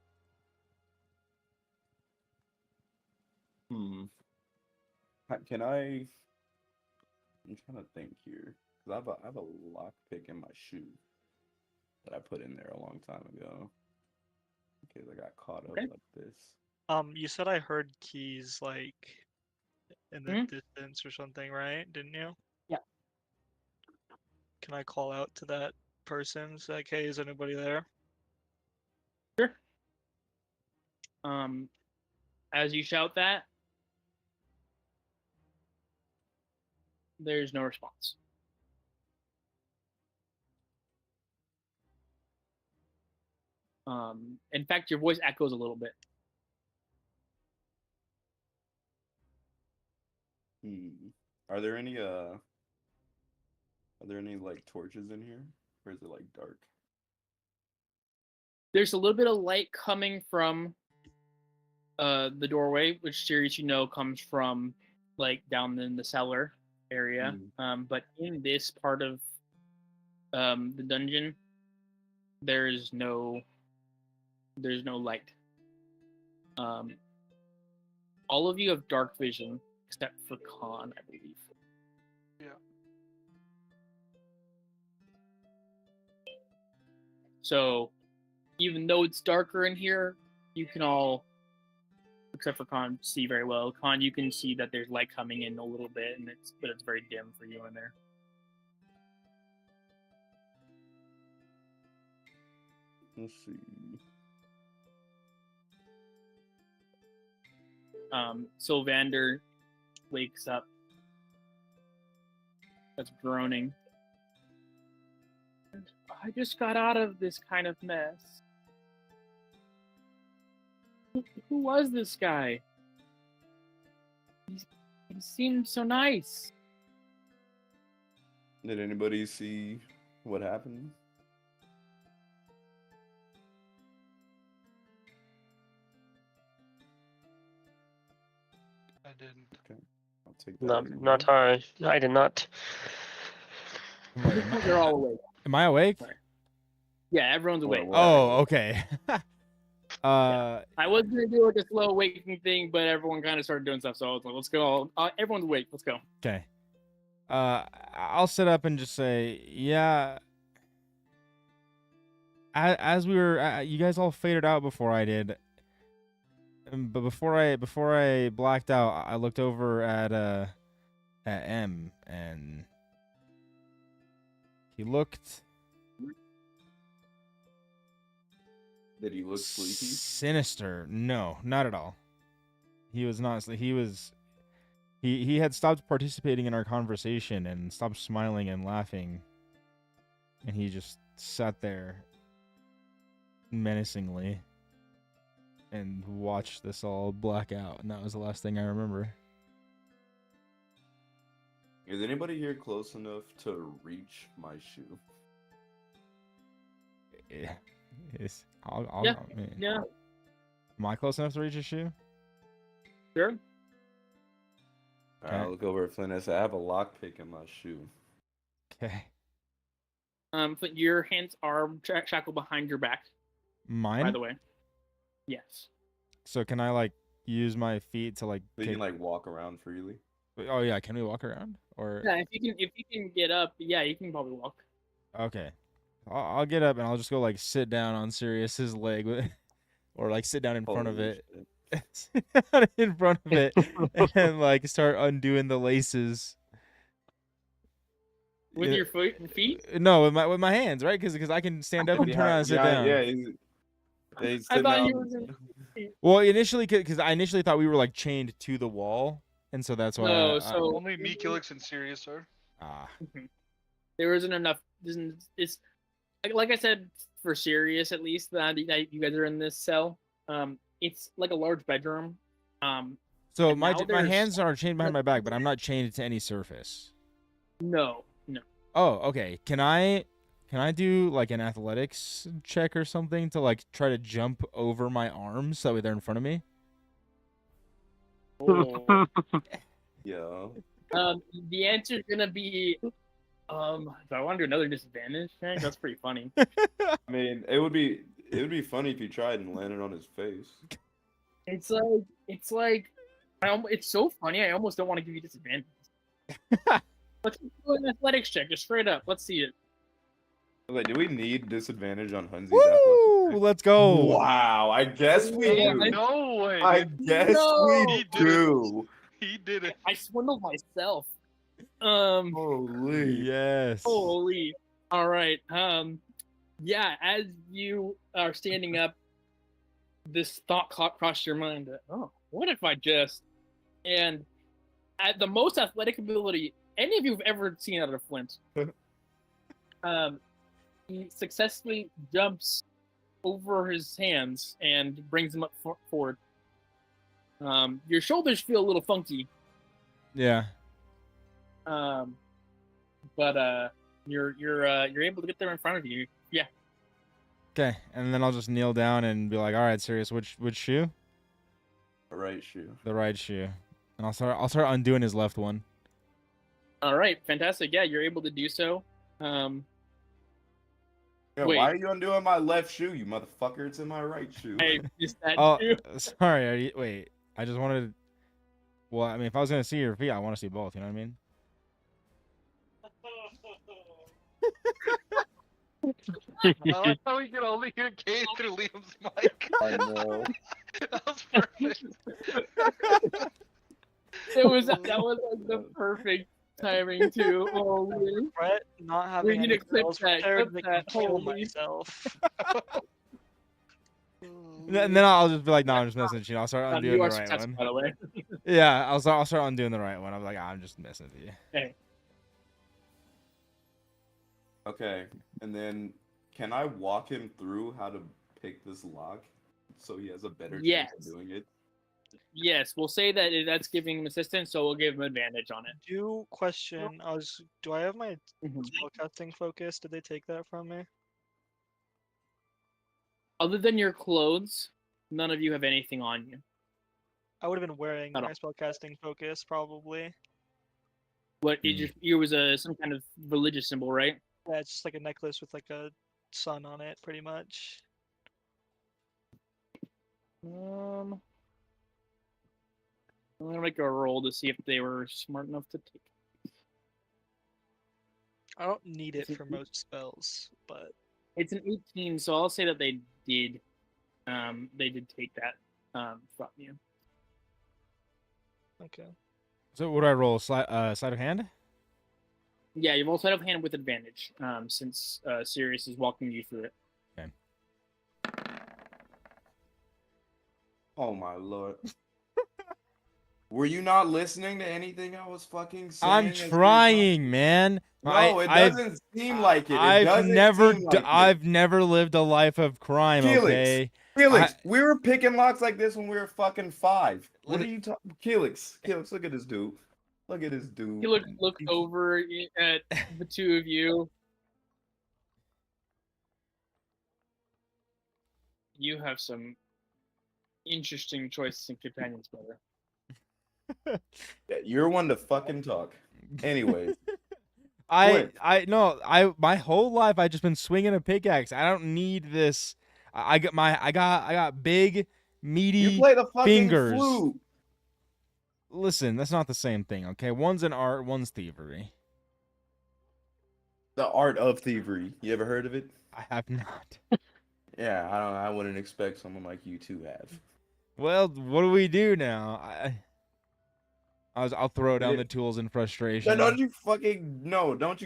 Can I? I'm trying to think here because I have a lockpick in my shoe that I put in there a long time ago. In case I got caught up like this. You said I heard keys like in the distance or something, right? Didn't you? Yeah. Can I call out to that person? Say, like, hey, is anybody there? Sure. As you shout that, there's no response. In fact, your voice echoes a little bit. Are there any like torches in here? Or is it like dark? There's a little bit of light coming from the doorway, which Sirius, comes from like down in the cellar area. But in this part of the dungeon, there's no light. all of you have dark vision except for Khan, I believe. Yeah. So, even though it's darker in here, you can all, except for Khan, see very well. Khan, you can see that there's light coming in a little bit, but it's very dim for you in there. Let's see. Sylvander wakes up. That's groaning. I just got out of this kind of mess. Who was this guy? He seemed so nice. Did anybody see what happened? I didn't. Okay, I'll take that. as a Not no. I did not. Wait, am, They're all awake. am I awake? Sorry. Yeah, everyone's awake. What? Oh, okay. I was gonna do like a slow awakening thing, but everyone kind of started doing stuff, so I was like, "Let's go!" Everyone's awake. Let's go. Okay. I'll sit up and just say, yeah. As we were, you guys all faded out before I did. But before I blacked out, I looked over at M, and he looked Did he look sleepy? sinister. No, not at all. He was not. He was. He had stopped participating in our conversation and stopped smiling and laughing, and he just sat there menacingly and watched this all black out, and that was the last thing I remember. Is anybody here close enough to reach my shoe? Yeah. Yeah, I mean, Yeah, am I close enough to reach his shoe? sure. Alright, I'll look over at Flynn and say, I have a lockpick in my shoe. Okay. But your hands are shackled behind your back. Mine? By the way. Yes. So can I like use my feet to like So you take... can like walk around freely. Oh yeah, can we walk around? Or Yeah, if you can get up, yeah, you can probably walk. okay. I'll get up and I'll just go like sit down on Sirius's leg or like sit down in front of Holy it. shit. Sit down in front of it and like start undoing the laces. With Yeah. your feet? No, with my hands, right? Because I can stand up and turn around and sit down. Yeah, he's I sitting thought out- you were gonna... Well, initially, because I initially thought we were like chained to the wall, and so that's why. No, so- Only me, Kilix, and Sirius are. There isn't enough. It's like I said for Sirius, at least that you guys are in this cell. It's like a large bedroom. So and my now my there's- hands are chained behind my back, but I'm not chained to any surface. No. Oh, okay. Can I do like an athletics check or something to like try to jump over my arms so they're in front of me? Oh. Yeah. The answer is gonna be, do I want to do another disadvantage check? That's pretty funny. I mean, it would be funny if you tried and landed on his face. It's so funny. I almost don't want to give you disadvantage. Let's do an athletics check, just straight up. Let's see it. Like, do we need disadvantage on Hunzy's Woo! athletics? Let's go. Wow, I guess we Yeah, do. No way. I guess No. we He did it. do. He did it. I swindled myself. Holy. Yes. Holy. All right. Yeah, as you are standing up, this thought crossed your mind. Oh, what if I just... And at the most athletic ability any of you have ever seen out of Flint, he successfully jumps over his hands and brings him up forward. Your shoulders feel a little funky, Yeah. but you're able to get there in front of you. Yeah. Okay, and then I'll just kneel down and be like, "All right, Sirius, which shoe?" The right shoe. The right shoe. And I'll start undoing his left one. All right, fantastic. Yeah, you're able to do so. Yeah, Wait. why are you undoing my left shoe, you motherfucker? It's in my right shoe. I missed that Oh, too. sorry. Wait, I just wanted. Well, I mean, if I was gonna see your feet, I want to see both. You know what I mean? I like how we can only hear Kane through Liam's mic. I know. That was perfect. That was like the perfect timing too. Oh, Regret not we having need any to clip spells that. prepared Clip to that. kill Holy. myself. And then I'll just be like, no, I'm just messing with you. I'll start You undoing are the right successful, one. by the way. Yeah, I'll start undoing the right one. I'm like, I'm just messing with you. Hey, Okay, and then can I walk him through how to pick this lock so he has a better chance Yes. of doing it? yes, we'll say that that's giving him assistance, so we'll give him advantage on it. Do I have my Mhm. spellcasting focus? Did they take that from me? Other than your clothes, none of you have anything on you. I would have been wearing At my all. spellcasting focus probably. What it was some kind of religious symbol, right? Yeah, it's just like a necklace with like a sun on it, pretty much. I'm gonna make a roll to see if they were smart enough to take. I don't need it Is it for most spells, but It's an 18, so I'll say that they did. They did take that from you. okay. So what do I roll? Sleight of hand? Yeah, you've also had hand with advantage, since Sirius is walking you through it. Oh my lord. Were you not listening to anything I was fucking saying? I'm as you were trying, man. No, it doesn't seem like it. It I've doesn't never, seem like it. I've never lived a life of crime. Felix, Okay. Felix, we were picking locks like this when we were fucking 5. What Li- are you talking? Felix, look at this dude. Look at this dude. You look over at the two of you. You have some interesting choices and companions, brother. Yeah, you're one to fucking talk. Anyways, my whole life I've just been swinging a pickaxe. I don't need this. I got big, meaty you play the fucking fingers. flute. Listen, that's not the same thing, okay? One's an art, one's thievery. The art of thievery. You ever heard of it? I have not. Yeah, I wouldn't expect someone like you to have. Well, what do we do now? I'll throw down Yeah. the tools in No, frustration. don't you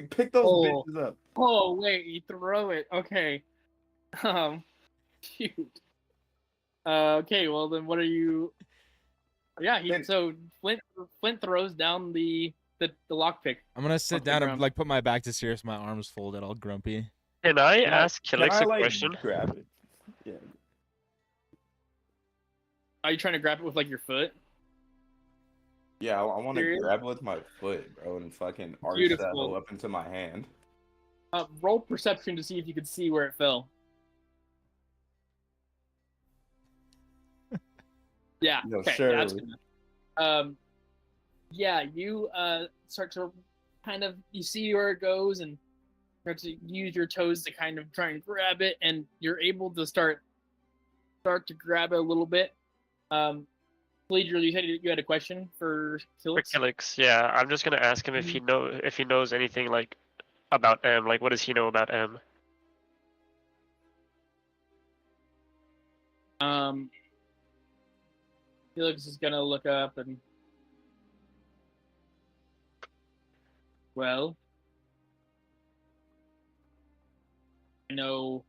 pick those Oh. bitches up. Oh wait, you throw it. Okay. Cute. Okay, well then, what are you? Yeah, so Flint throws down the lockpick. I'm gonna sit Off the down and ground. like put my back to Sirius, my arms folded, all grumpy. Can I Can I- ask Killix a question? grab it? Yeah. Are you trying to grab it with like your foot? Yeah, I want to Serious? grab it with my foot, bro, and fucking arch that Beautiful. hoe up into my hand. Roll perception to see if you could see where it fell. Yeah. No, okay. surely. That's good. Yeah, you start to kind of you see where it goes and start to use your toes to kind of try and grab it, and you're able to start to grab it a little bit. Pledger, you said you had a question for For Killix? Killix, yeah. I'm just gonna ask him if he knows anything like about M. Like, what does he know about M? Felix is gonna look up and well, I know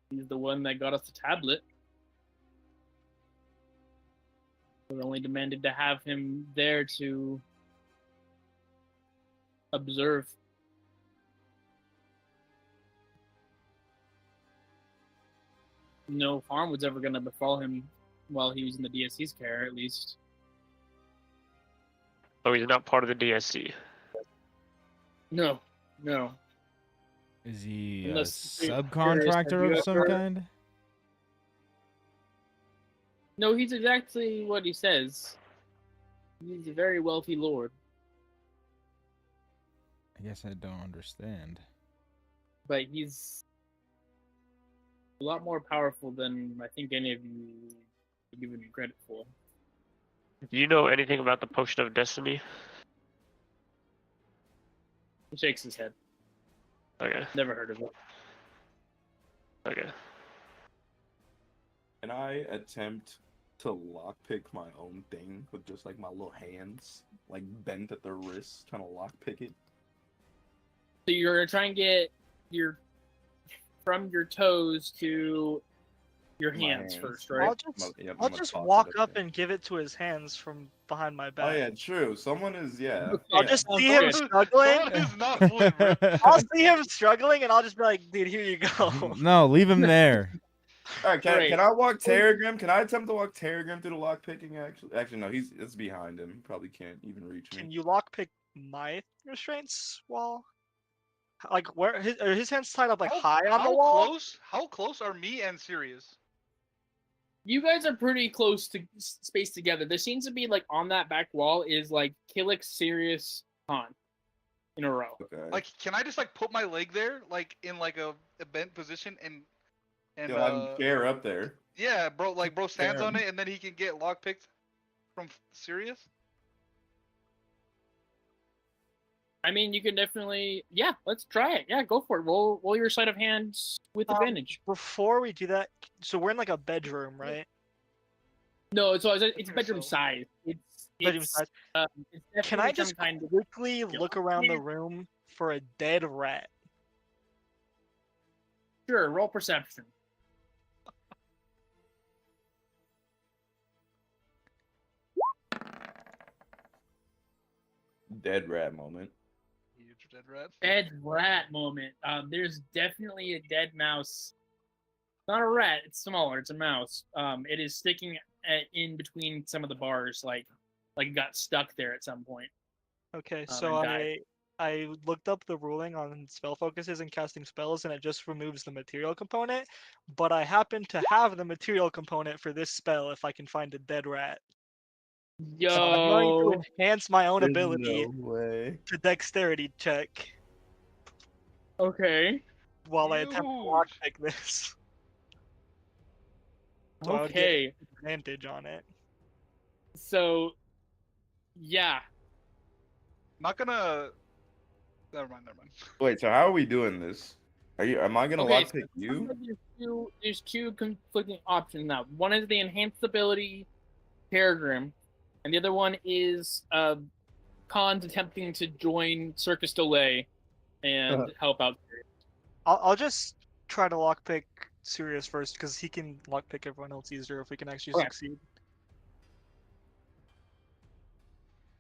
he's the one that got us the tablet. We only demanded to have him there to observe. No harm was ever going to befall him while he was in the DSC's care, at least. Oh, he's not part of the DSC. No. Is he a Unless you're subcontractor curious, have of some you ever- kind? No, he's exactly what he says. He's a very wealthy lord, I guess I don't understand. but he's a lot more powerful than I think any of you are giving him credit for. Do you know anything about the Potion of Destiny? He shakes his head. Okay. Never heard of it. Okay. Can I attempt to lockpick my own thing with just like my little hands, like bent at the wrists, trying to lockpick it? So you're trying to get your from your toes to your My hands hands. first, right? I'll just walk up and give it to his hands from behind my back. Oh yeah, true. Someone is I'll Yeah, just sounds see him good. struggling. Someone who's not fully bricked. I'll see him struggling, and I'll just be like, "Dude, here you go." No, leave him there. All right, Great. can I walk Terragrim? Can I attempt to walk Terragrim through the lockpicking? Actually, no. It's behind him. He probably can't even reach me. Can you lockpick my restraints while, like, where are his hands tied up like high on the wall? How close are me and Sirius? You guys are pretty close to spaced together. There seems to be like on that back wall is like Killick, Sirius, Han in a row. Okay. Like, can I just like put my leg there, like in like a bent position, and You'll have him chair up there. yeah, bro stands on Damn. it, and then he can get lockpicked from Sirius. I mean, you can definitely, yeah. Let's try it. Yeah, go for it. Roll your sleight of hands with advantage. Before we do that, so we're in like a bedroom, right? No, so it's think bedroom so. size. It's Bedroom size. It's Can I definitely some just kind of quickly look around the room for a dead rat? sure roll perception. Dead rat moment. Huge dead rat. Dead rat moment. There's definitely a dead mouse. Not a rat. It's smaller. It's a mouse. It is sticking in between some of the bars, like it got stuck there at some point. Okay, and so died. I looked up the ruling on spell focuses and casting spells, and it just removes the material component. But I happen to have the material component for this spell if I can find a dead rat. So I'm going to Yo, enhance my own There's ability no way. to dexterity check okay, while I attempt to Huge. lockpick this. So I would get okay. advantage on it. So, yeah. Not gonna. Never mind. Wait, so how are we doing this? Am I gonna Okay, lockpick so you? there's two conflicting options now. One is the enhanced ability Peregrine, and the other one is Khan's attempting to join Circus Delay and help out. I'll just try to lockpick Sirius first because he can lockpick everyone else easier if we can actually Okay. succeed.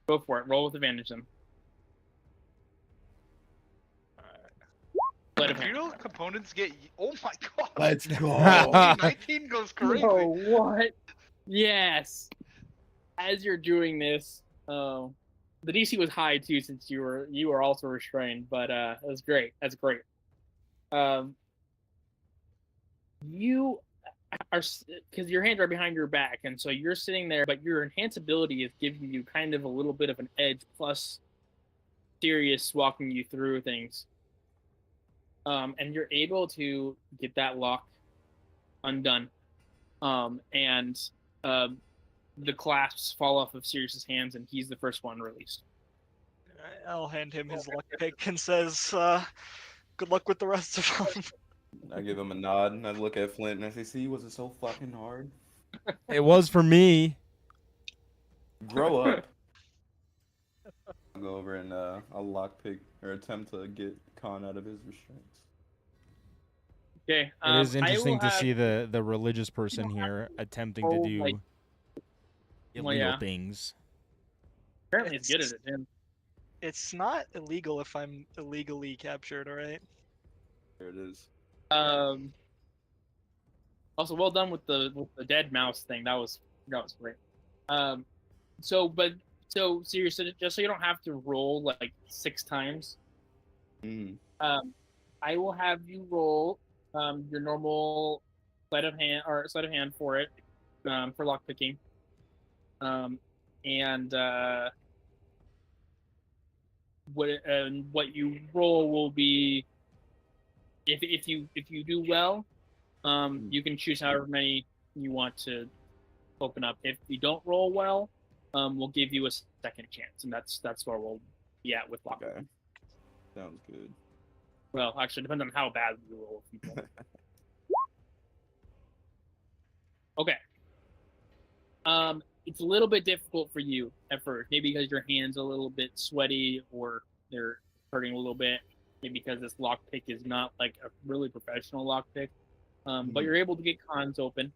Go for it. Roll with advantage then. Sleight of hand. Material components get. Oh my god. Let's go. 19 goes crazy. Oh, what? Yes. As you're doing this, the DC was high too, since you were also restrained. But it was great. That's great. You are because your hands are behind your back, and so you're sitting there. But your enhanced ability is giving you kind of a little bit of an edge, plus Sirius walking you through things. And you're able to get that lock undone. And the clasps fall off of Sirius's hands, and he's the first one released. I'll hand him his lockpick and says, "Good luck with the rest of them." I give him a nod and I look at Flint and I say, "See, was it so fucking hard? It was for me. Grow up." I'll go over and I'll lockpick or attempt to get Khan out of his restraints. Okay. It is interesting to have, see the religious person here attempting to roll, do like- illegal yeah. things. Apparently, he's good at it, Tim. It's not illegal if I'm illegally captured, alright? There it is. Also, well done with the dead mouse thing. That was great. So seriously, just so you don't have to roll like 6 times, I will have you roll your normal sleight of hand for it, for lockpicking. And what you roll will be if you do well, You can choose however many you want to open up. If you don't roll well, we'll give you a second chance, and that's where we'll be at with lock. Okay. Sounds good. Well, actually, it depends on how bad you roll with people. Okay. It's a little bit difficult for you at first, maybe because your hands are a little bit sweaty or they're hurting a little bit. Maybe because this lockpick is not like a really professional lockpick. But you're able to get cons open.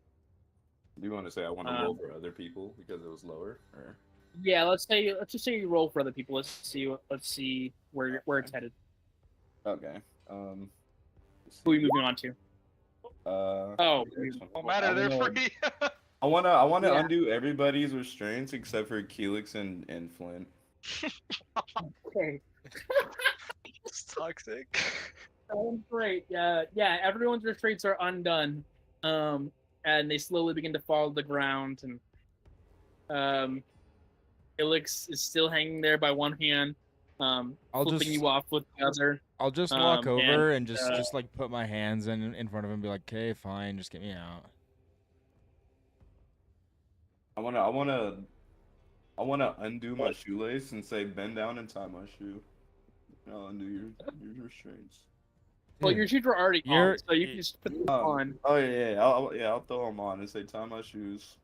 Do you want to say I want to roll for other people because it was lower, or? Yeah, let's just say you roll for other people. Let's see where it's headed. Okay. Who are you moving on to? Oh, Don't matter, they're free. I wanna Yeah. undo everybody's restraints except for Keelix and Flint. Okay. It's toxic. Great. Yeah, everyone's restraints are undone. And they slowly begin to fall to the ground, and Ilix is still hanging there by one hand, flipping you off with the other. I'll just walk and, over and just like put my hands in front of him and be like, okay, fine, just get me out. I wanna undo my shoelace and say bend down and tie my shoe. I'll undo your restraints. Well, your shoes were already on, so you can just put them on. Oh yeah. I'll throw them on and say tie my shoes.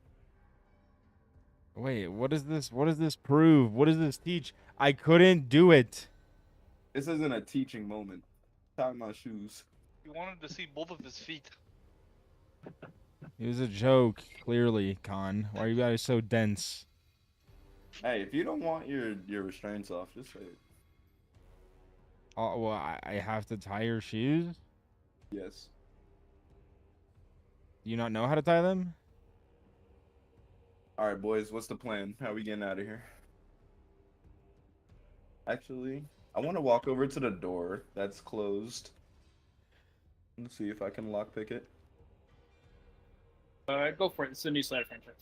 Wait, what is this? What does this prove? What does this teach? I couldn't do it. This isn't a teaching moment. Tie my shoes. You wanted to see both of his feet. It was a joke, clearly, Con. Why are you guys so dense? Hey, if you don't want your restraints off, just say it. Oh, well, I have to tie your shoes? Yes. Do you not know how to tie them? All right, boys. What's the plan? How are we getting out of here? Actually, I want to walk over to the door that's closed. Let's see if I can lockpick it. Go for it. It's a new slider franchise.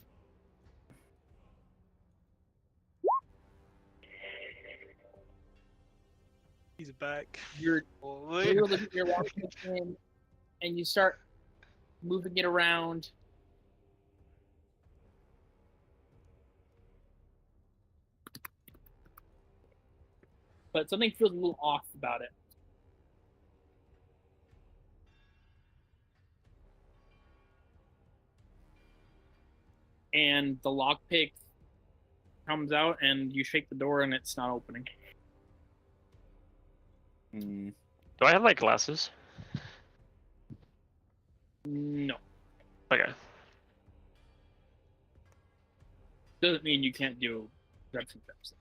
He's back. You're walking in, and you start moving it around. But something feels a little off about it. And the lockpick comes out, and you shake the door, and it's not opening. Do I have like glasses? No. Okay. Doesn't mean you can't do reps and reps.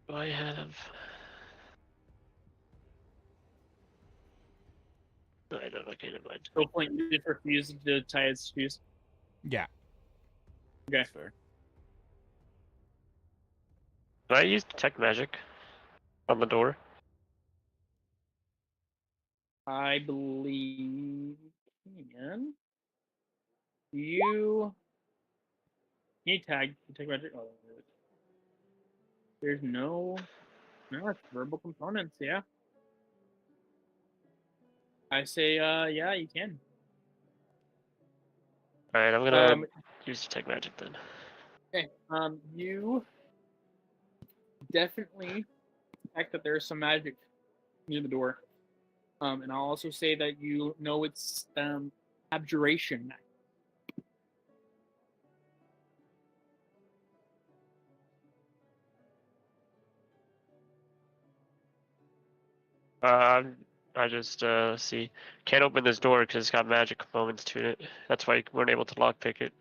Do I have? No, I don't. Okay, never mind. No point. You just refuse to tie his shoes. Yeah. Okay. That's fair. Can I use detect magic on the door? I believe you can. You tag magic. Oh, there's no it's verbal components. Yeah. I say, yeah, you can. All right, I'm gonna use detect magic then. Okay. You definitely detect that there's some magic near the door. And I'll also say that you know it's abjuration magic. I just see can't open this door because it's got magic components to it. That's why you weren't able to lockpick it.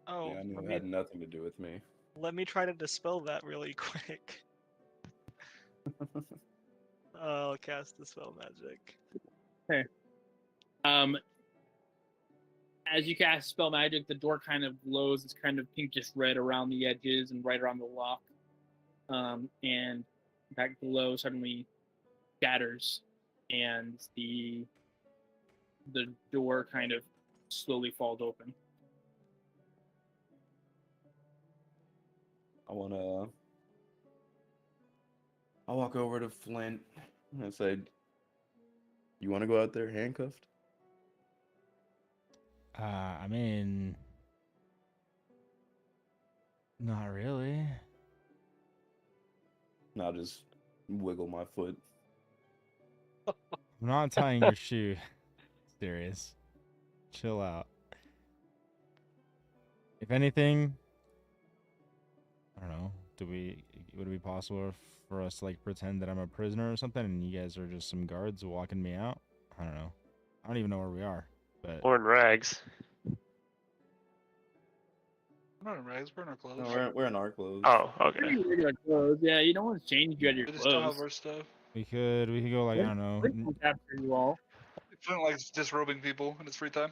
Oh, Yeah, I knew it had nothing to do with me. let me try to dispel that really quick. I'll cast Dispel Magic. Okay. As you cast spell magic, the door kind of glows. It's kind of pinkish red around the edges and right around the lock. And that glow suddenly scatters, and the door kind of slowly falls open. I'll walk over to Flint and say, You want to go out there handcuffed? I mean, not really. Nah, just wiggle my foot. I'm not tying your shoe. Serious. Chill out. If anything, I don't know. Would it be possible for us to like pretend that I'm a prisoner or something, and you guys are just some guards walking me out? I don't know. I don't even know where we are. But Or in rags. I'm not in rags. We're in our clothes. No, we're in our clothes. Oh, okay. Pretty regular clothes. Yeah, you don't want to change you out of your We just don't have clothes. our stuff. we could go like I don't know. Flint will capture you all. Flint likes disrobing people in his free time.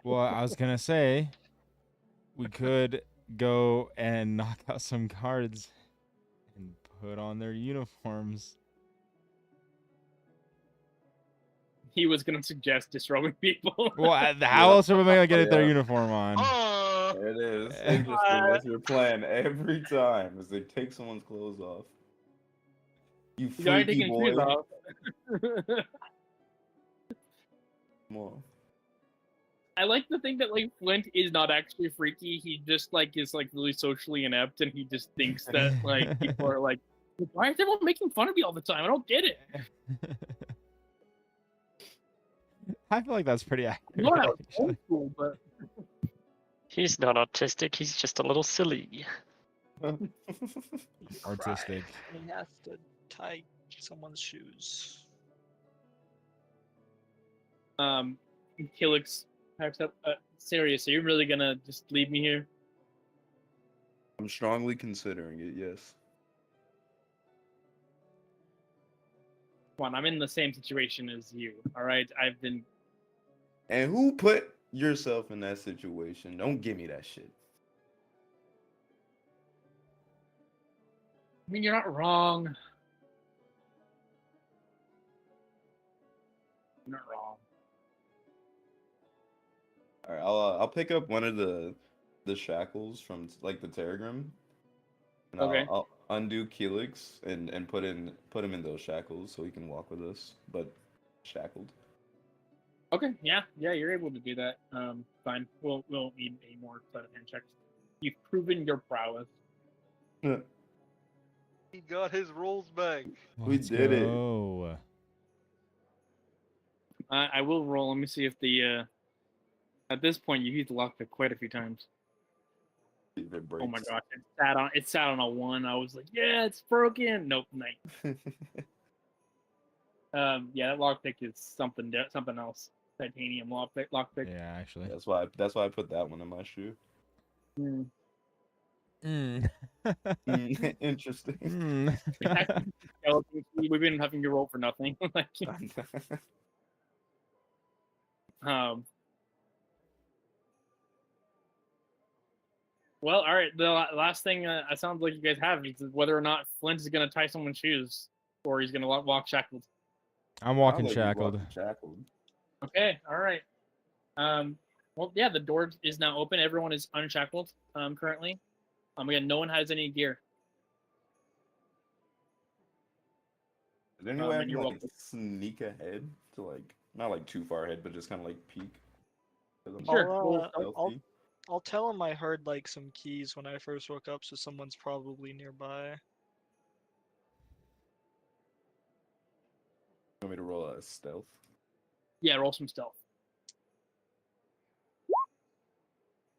Well, I was gonna say we could go and knock out some guards and put on their uniforms. He was gonna suggest disrobing people. Well, how else are we gonna get their Yeah. uniform on? Oh, There it is. Interesting. That's your plan every time, is they take someone's clothes off. You You gotta freaky take boy. his shoes off. Come on. I like to think that like Flint is not actually freaky. He just like is like really socially inept, and he just thinks that like people are like, why is everyone making fun of me all the time? I don't get it. I feel like that's pretty accurate. No, I was actually. homeschooled, but He's not autistic. He's just a little silly. Artistic. He has to tie someone's shoes. Killix pipes up. Serious, are you really gonna just leave me here? I'm strongly considering it, yes. Come on, I'm in the same situation as you. All right, I've been. And who put yourself in that situation? Don't give me that shit. I mean, you're not wrong. You're not wrong. All right, I'll pick up one of the shackles from like the Terragram. And Okay. I'll undo Keelix and put him in those shackles so he can walk with us, but shackled. Okay, yeah, you're able to do that. Fine. We'll need a more set of hand checks. You've proven your prowess. he got his rolls back. We Let's did it. go. I will roll. Let me see if the. At this point, you used the lockpick quite a few times. If it Oh my breaks. gosh, it sat on a 1. I was like, yeah, it's broken. Nope, 9. Yeah, that lockpick is something else. Titanium lockpick. Yeah, actually. That's why I put that one in my shoe. Hmm. Interesting. We've been having you roll for nothing. Like, well, all right. The last thing it sounds like you guys have is whether or not Flint is going to tie someone's shoes or he's going to walk shackled. I'm walking I'll let you shackled. walk shackled. Okay, all right. Well, yeah, the door is now open. Everyone is unshackled currently. Again, no one has any gear. Is there any way I and can you're like welcome. sneak ahead to like not like too far ahead, but just kind of like peek? 'Cause I'm Sure. so I'll stealthy. I'll tell him I heard like some keys when I first woke up, so someone's probably nearby. You want me to roll a stealth? Yeah, roll some stealth.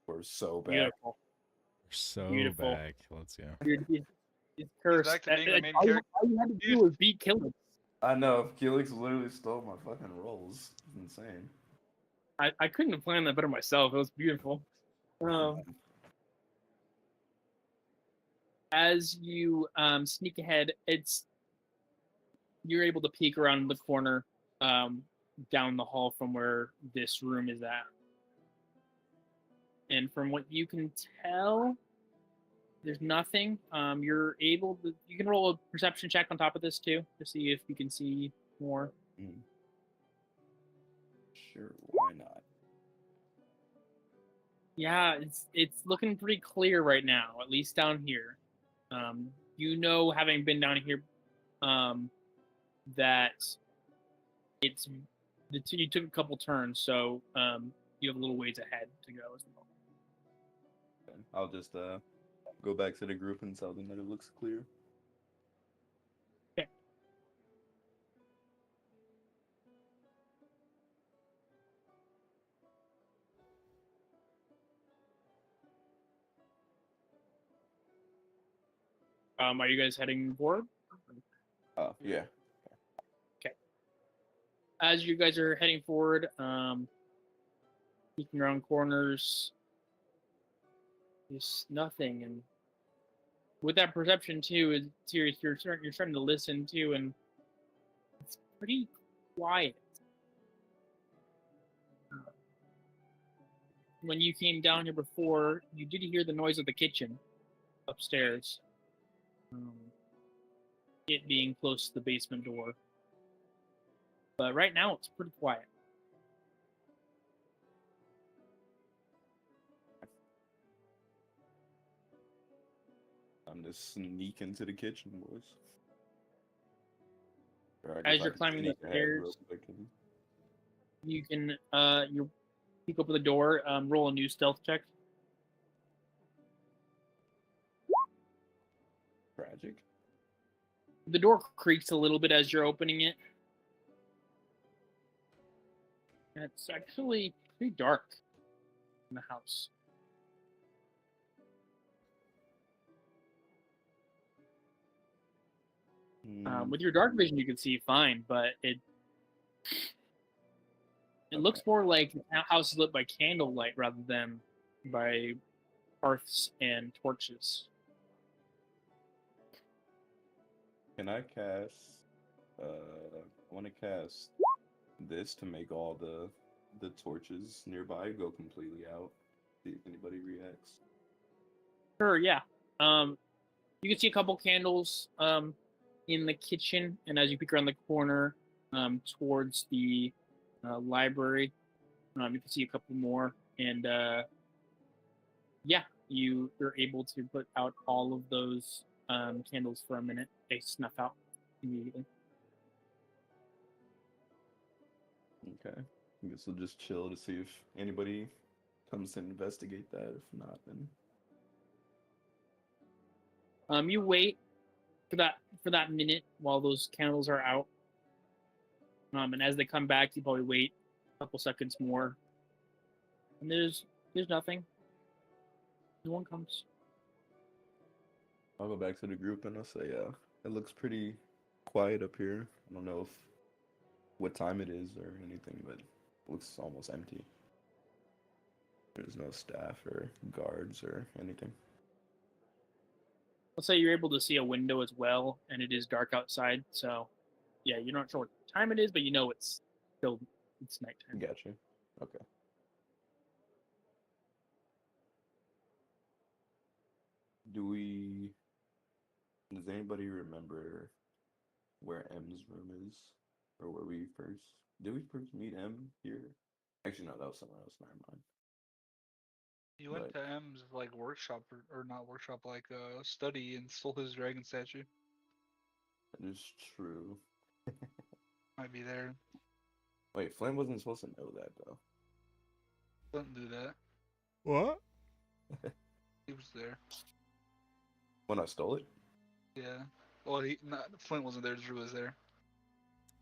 We're so bad. Beautiful. So Beautiful. back. Let's go. Dude, he's cursed. back to being the main All you character. had to do was beat Killix. I know. Keelix literally stole my fucking rolls. It's insane. I couldn't have planned that better myself. It was beautiful. As you sneak ahead, you're able to peek around the corner down the hall from where this room is at. And from what you can tell, there's nothing. You can roll a perception check on top of this too to see if you can see more. Sure, why not? Yeah, it's looking pretty clear right now, at least down here. You know, having been down here, that it's you took a couple turns, so you have a little ways ahead to go as well. Okay. I'll just go back to the group and tell them that it looks clear. Okay. Are you guys heading forward? Yeah. As you guys are heading forward, peeking around corners, there's nothing. And with that perception too, is serious. You're starting to listen too, and it's pretty quiet. When you came down here before, you did hear the noise of the kitchen upstairs. It being close to the basement door. But right now, it's pretty quiet. I'm just sneak into the kitchen, boys. Or I As guess I you're can climbing the sneak ahead real stairs, quick. you can you peek open the door. Roll a new stealth check. Tragic. The door creaks a little bit as you're opening it. It's actually pretty dark in the house. With your dark vision, you can see fine, but it looks more like the house is lit by candlelight rather than by hearths and torches. Can I cast? I want to cast this to make all the torches nearby go completely out. See if anybody reacts. Sure, yeah. You can see a couple candles in the kitchen, and as you peek around the corner towards the library, you can see a couple more, and yeah, you're able to put out all of those candles for a minute. They snuff out immediately. Okay. I guess we'll just chill to see if anybody comes to investigate that. If not, then You wait for that minute while those candles are out. And as they come back, you probably wait a couple seconds more. And there's nothing. No one comes. I'll go back to the group and I'll say, it looks pretty quiet up here. I don't know if what time it is or anything, but it looks almost empty. There's no staff or guards or anything. Let's say you're able to see a window as well, and it is dark outside. So, yeah, you're not sure what time it is, but you know it's nighttime. Gotcha. Okay. Does anybody remember where M's room is? Or where did we first meet M here? Actually, no, that was somewhere else. Never mind. You went But- to M's like workshop or not workshop, like study, and stole his dragon statue. That is true. Might be there. Wait, Flynn wasn't supposed to know that, though. Couldn't do that. What? He was there. When I stole it? Yeah. Well, Flint wasn't there. Drew was there.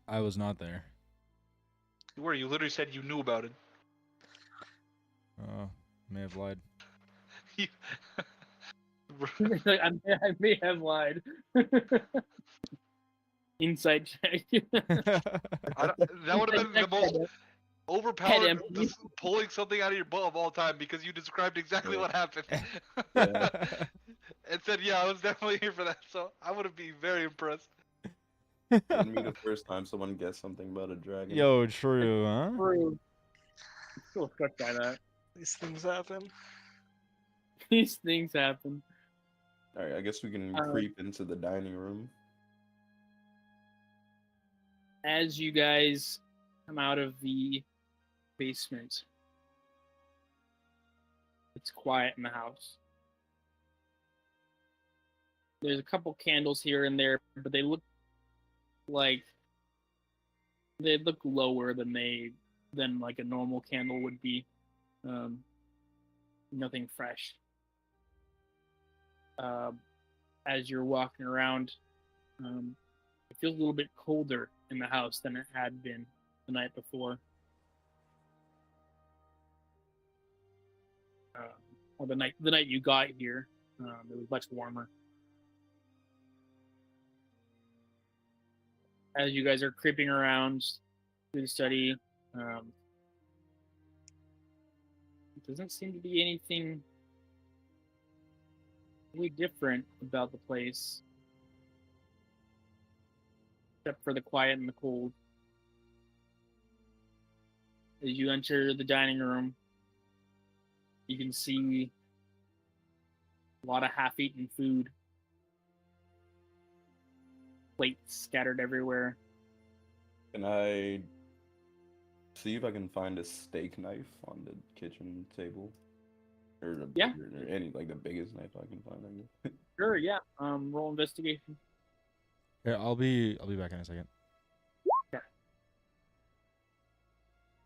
I was not there. You were. You literally said you knew about it. Oh, may have lied. You- I may have lied. Insight check. that would have been the most overpowered empty. just pulling something out of your butt of all time, because you described exactly what happened. Yeah. And said, yeah, I was definitely here for that, so I would have been very impressed. Wouldn't be the first time someone guessed something about a dragon. Yo, true, huh? True. I'm still struck by that. These things happen. These things happen. Alright, I guess we can creep into the dining room. As you guys come out of the basement, it's quiet in the house. There's a couple candles here and there, but they look like They look lower than like a normal candle would be. Nothing fresh. As you're walking around, it feels a little bit colder in the house than it had been the night before. Or the night you got here, it was much warmer. As you guys are creeping around through the study, it doesn't seem to be anything really different about the place, except for the quiet and the cold. As you enter the dining room, you can see a lot of half-eaten food, plates scattered everywhere. Can I see if I can find a steak knife on the kitchen table? Or Yeah. or any, like, the biggest knife I can find, I guess. Sure, yeah. Roll investigation. Yeah, I'll be back in a second.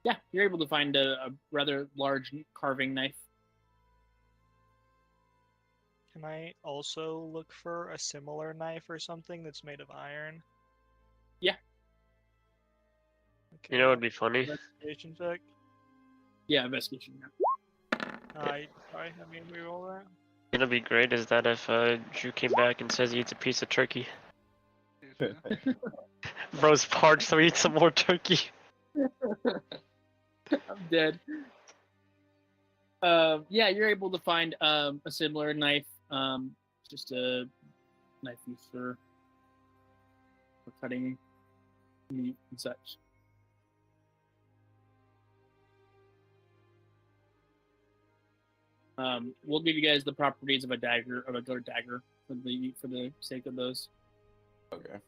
Yeah, you're able to find a rather large carving knife. Can I also look for a similar knife or something that's made of iron? Yeah. Okay. You know, it'd be funny. Investigation check. Yeah, investigation. Yeah. Sorry, I mean we roll that. It'll be great is that if Drew came back and says he eats a piece of turkey. Bro's parched, so he eats some more turkey. I'm dead. Yeah, you're able to find a similar knife. Just a knife used for cutting meat and such. We'll give you guys the properties of a dagger, of a good dagger, for the sake of those. Okay.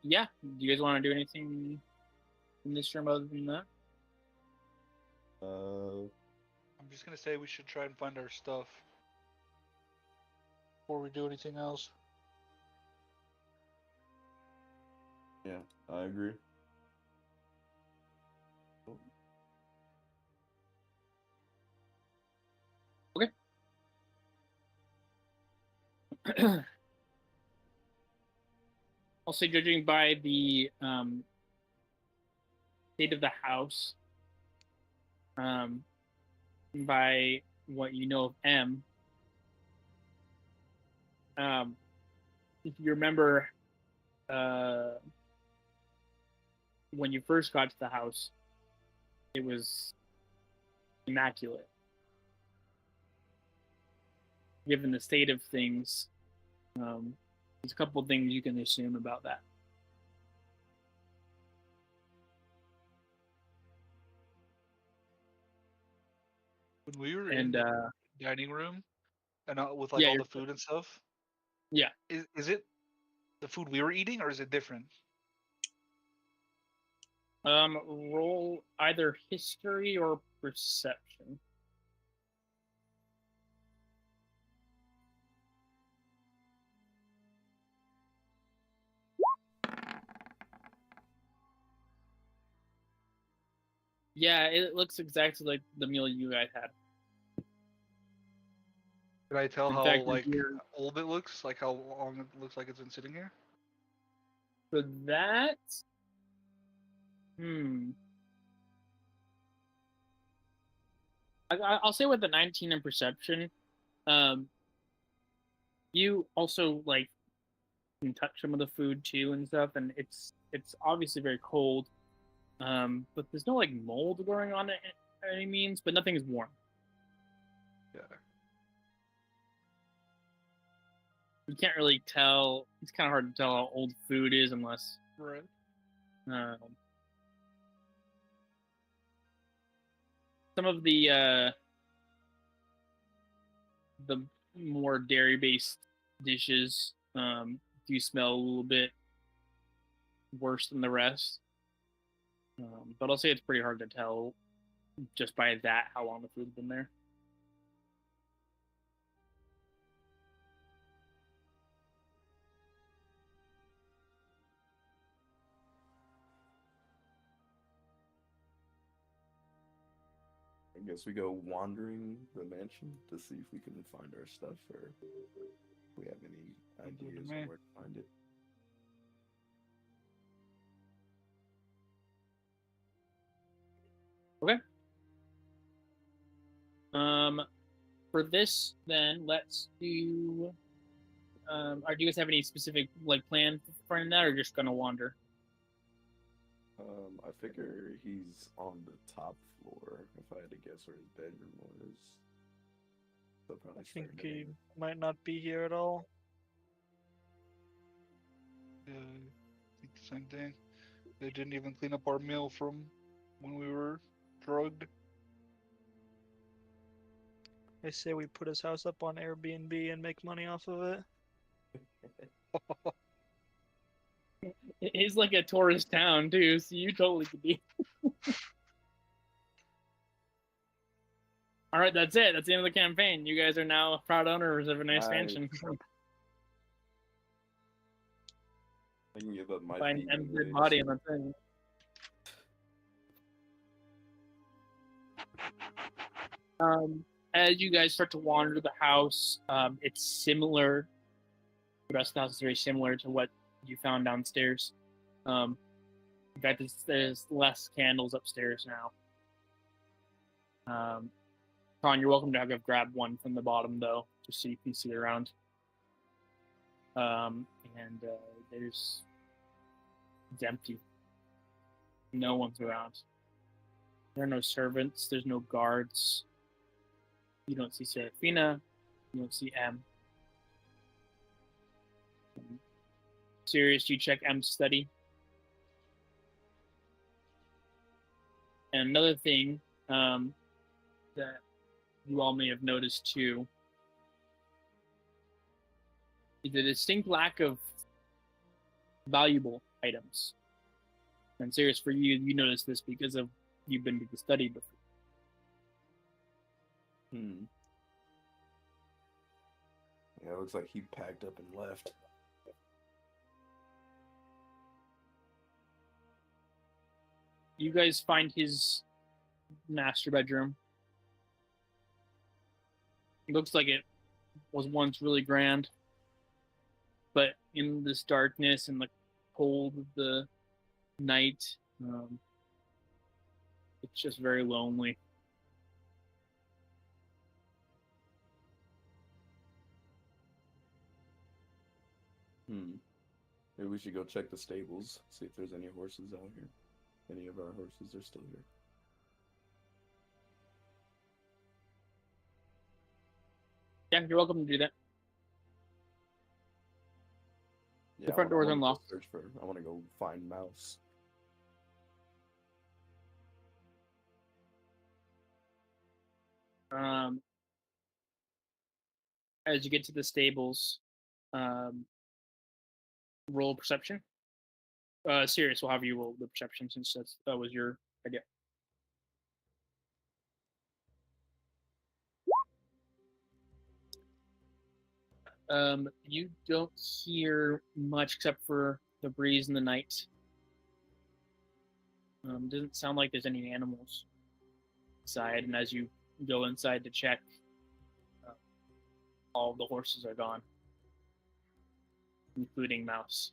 Yeah. Do you guys want to do anything in this room other than that? I'm just gonna say we should try and find our stuff before we do anything else. Yeah, I agree. I'll say, judging by the state of the house, by what you know of M, if you remember, when you first got to the house, it was immaculate. Given the state of things, there's a couple of things you can assume about that. When we were And in the dining room and with like yeah, all you're- the food and stuff, yeah, is it the food we were eating or is it different? roll either history or perception. Yeah, it looks exactly like the meal you guys had. Can I tell In how fact, like you're- old it looks? Like how long it looks like it's been sitting here? For that, I'll say with the 19 in perception, you also like can touch some of the food too and stuff, and it's obviously very cold. But there's no like mold growing on it by any means, but nothing is warm. Yeah. You can't really tell. It's kind of hard to tell how old food is unless Right. some of the more dairy-based dishes do smell a little bit worse than the rest. But I'll say it's pretty hard to tell just by that how long the food's been there. I guess we go wandering the mansion to see if we can find our stuff, or if we have any Sounds good to ideas me. on where to find it. For this, then let's do. Or do you guys have any specific like plan for finding that, or just gonna wander? I figure he's on the top floor. If I had to guess where his bedroom was, so probably I think start he heading- might not be here at all. Yeah, I think the same thing. They didn't even clean up our meal from when we were drugged. I say we put his house up on Airbnb and make money off of it. It's like a tourist town too, so you totally could be. All right, that's it. That's the end of the campaign. You guys are now proud owners of a nice Nice. mansion. I can give up my Find thieving M's dead ways. body and that's it. As you guys start to wander the house, it's similar. The rest of the house is very similar to what you found downstairs. In fact, there's less candles upstairs now. Con, you're welcome to have grab one from the bottom though, just so you can see around. There's it's empty. No one's around. There are no servants. There's no guards. You don't see Serafina. You don't see M. Sirius, you check M's study. And another thing that you all may have noticed too is a distinct lack of valuable items. And Sirius, for you, you notice this because of you've been to the study before. Yeah, it looks like he packed up and left. You guys find his master bedroom. It looks like it was once really grand, but in this darkness and the cold of the night, it's just very lonely. Maybe we should go check the stables, see if there's any horses out here. Any of our horses are still here. Yeah, you're welcome to do that. Yeah, The front I wanna door's go unlocked. Search for. I want to go find Mouse. As you get to the stables, roll perception. Sirius will have you roll the perception since that was your idea. You don't hear much except for the breeze in the night. Doesn't sound like there's any animals inside, and as you go inside to check, all the horses are gone, including Mouse.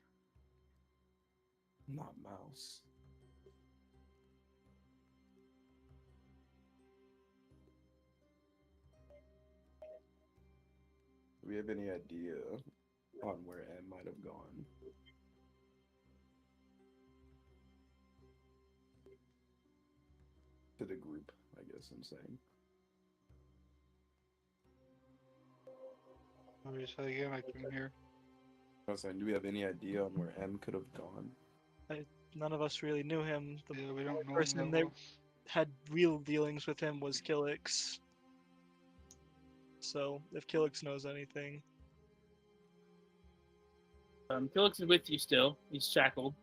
Not Mouse. Do we have any idea on where M might have gone? To the group, I guess I'm saying. What did you say again? I couldn't hear. I was saying, do we have any idea on where M could have gone? None of us really knew him. The Yeah, we don't know. person him that that well. had real dealings with him was Killix. So if Killix knows anything, Felix is with you still. He's shackled.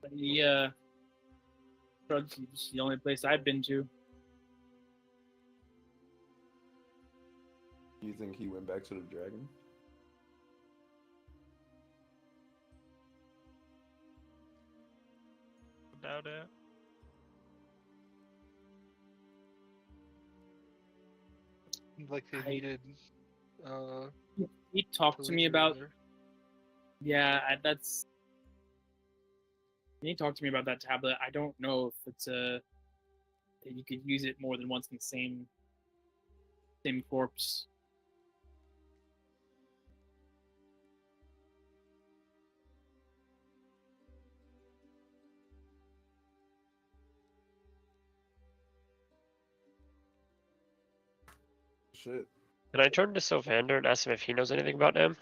But It's the only place I've been to. Do you think he went back to the dragon? Doubt it. Like they I- needed. He talked to me leave it about there. that's. He talked to me about that tablet. I don't know if it's you could use it more than once in the same corpse. Shit. Can I turn to Sylvander and ask him if he knows anything about him?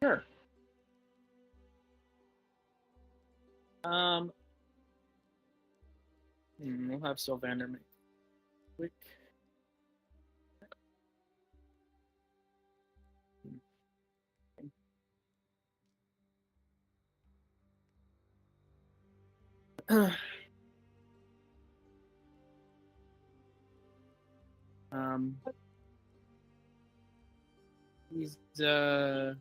Sure. We'll have Sylvander make quick. Um, he's I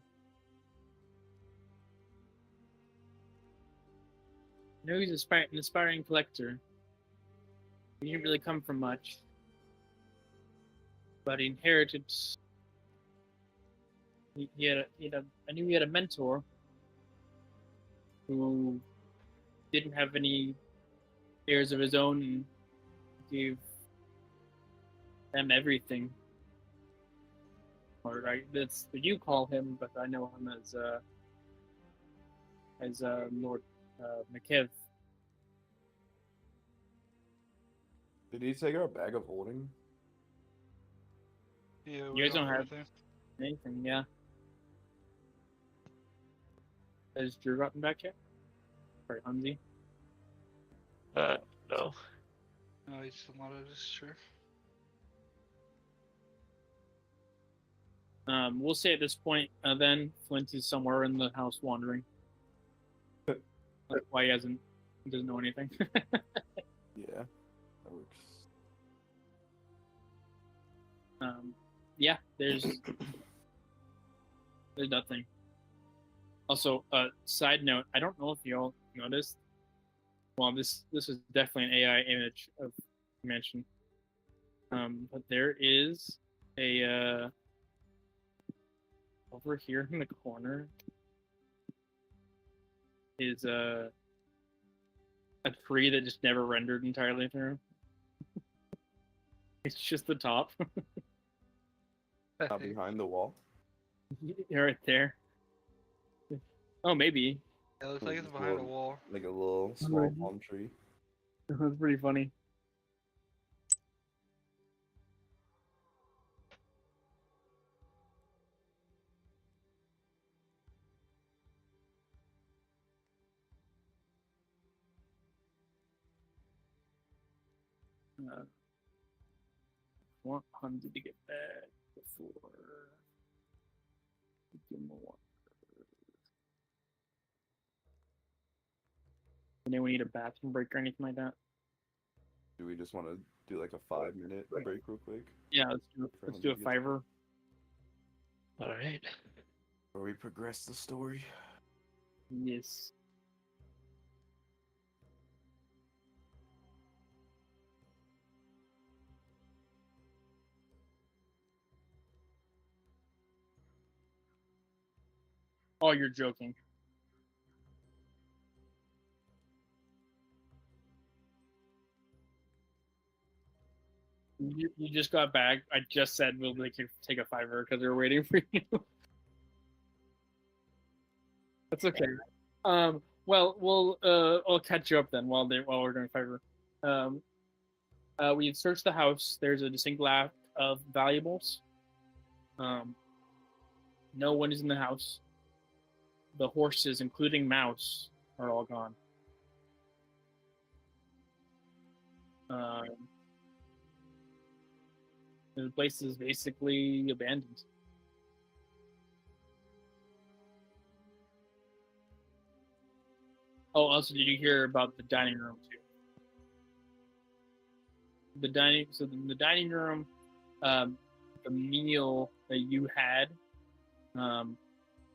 know he's an aspiring collector. He didn't really come from much, but he inherited. I knew he had a mentor who didn't have any heirs of his own and gave them everything. Or that's what you call him, but I know him as Lord McKev. Did he take our bag of holding? Yeah, You guys don't have anything. anything, yeah. Has Drew gotten back yet? Sorry, Hunzy. No. No, he's still not at his sure. We'll say at this point, then Flint is somewhere in the house wandering. That's why he doesn't know anything. Yeah, that works. Yeah, there's nothing. Also, side note, I don't know if y'all noticed. Well, this is definitely an AI image of mansion. But there is a over here in the corner is a tree that just never rendered entirely through. It's just the top. Not behind the wall. Right there. Oh, maybe. It looks Or like it's just behind a little- wall. Like a little small Alright. palm tree. That's pretty funny. Want Hunzy to get back before we do more. Anyone need a bathroom break or anything like that? Do we just want to do like a 5-minute break real quick? Yeah, let's do a fiver. All right. Or we progress the story? Yes. Oh, you're joking. You just got back. I just said we'll take a fiver because we were waiting for you. That's okay. Well, I'll catch you up then while we're doing fiver. We've searched the house. There's a distinct lack of valuables. No one is in the house. The horses, including Mouse, are all gone. The place is basically abandoned. Oh, also, did you hear about the dining room too? The dining room, the meal that you had,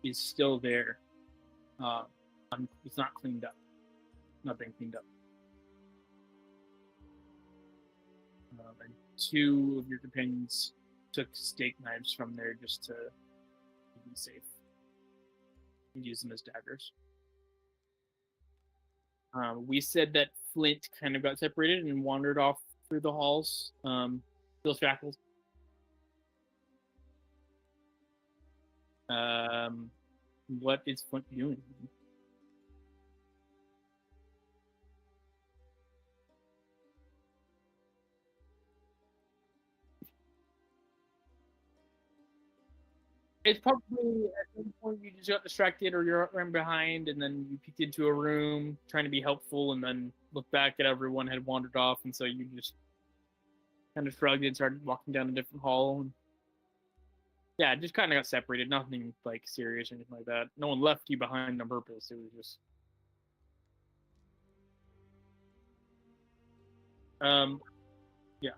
is still there. It's not cleaned up. Not been cleaned up. And two of your companions took steak knives from there just to be safe and use them as daggers. We said that Flint kind of got separated and wandered off through the halls, still shackled. What is Flint doing? It's probably at some point you just got distracted or you're running behind and then you peeked into a room trying to be helpful and then looked back at everyone had wandered off and so you just kind of shrugged and started walking down a different hall. And yeah, just kind of got separated. Nothing like serious or anything like that. No one left you behind on purpose. It was just yeah.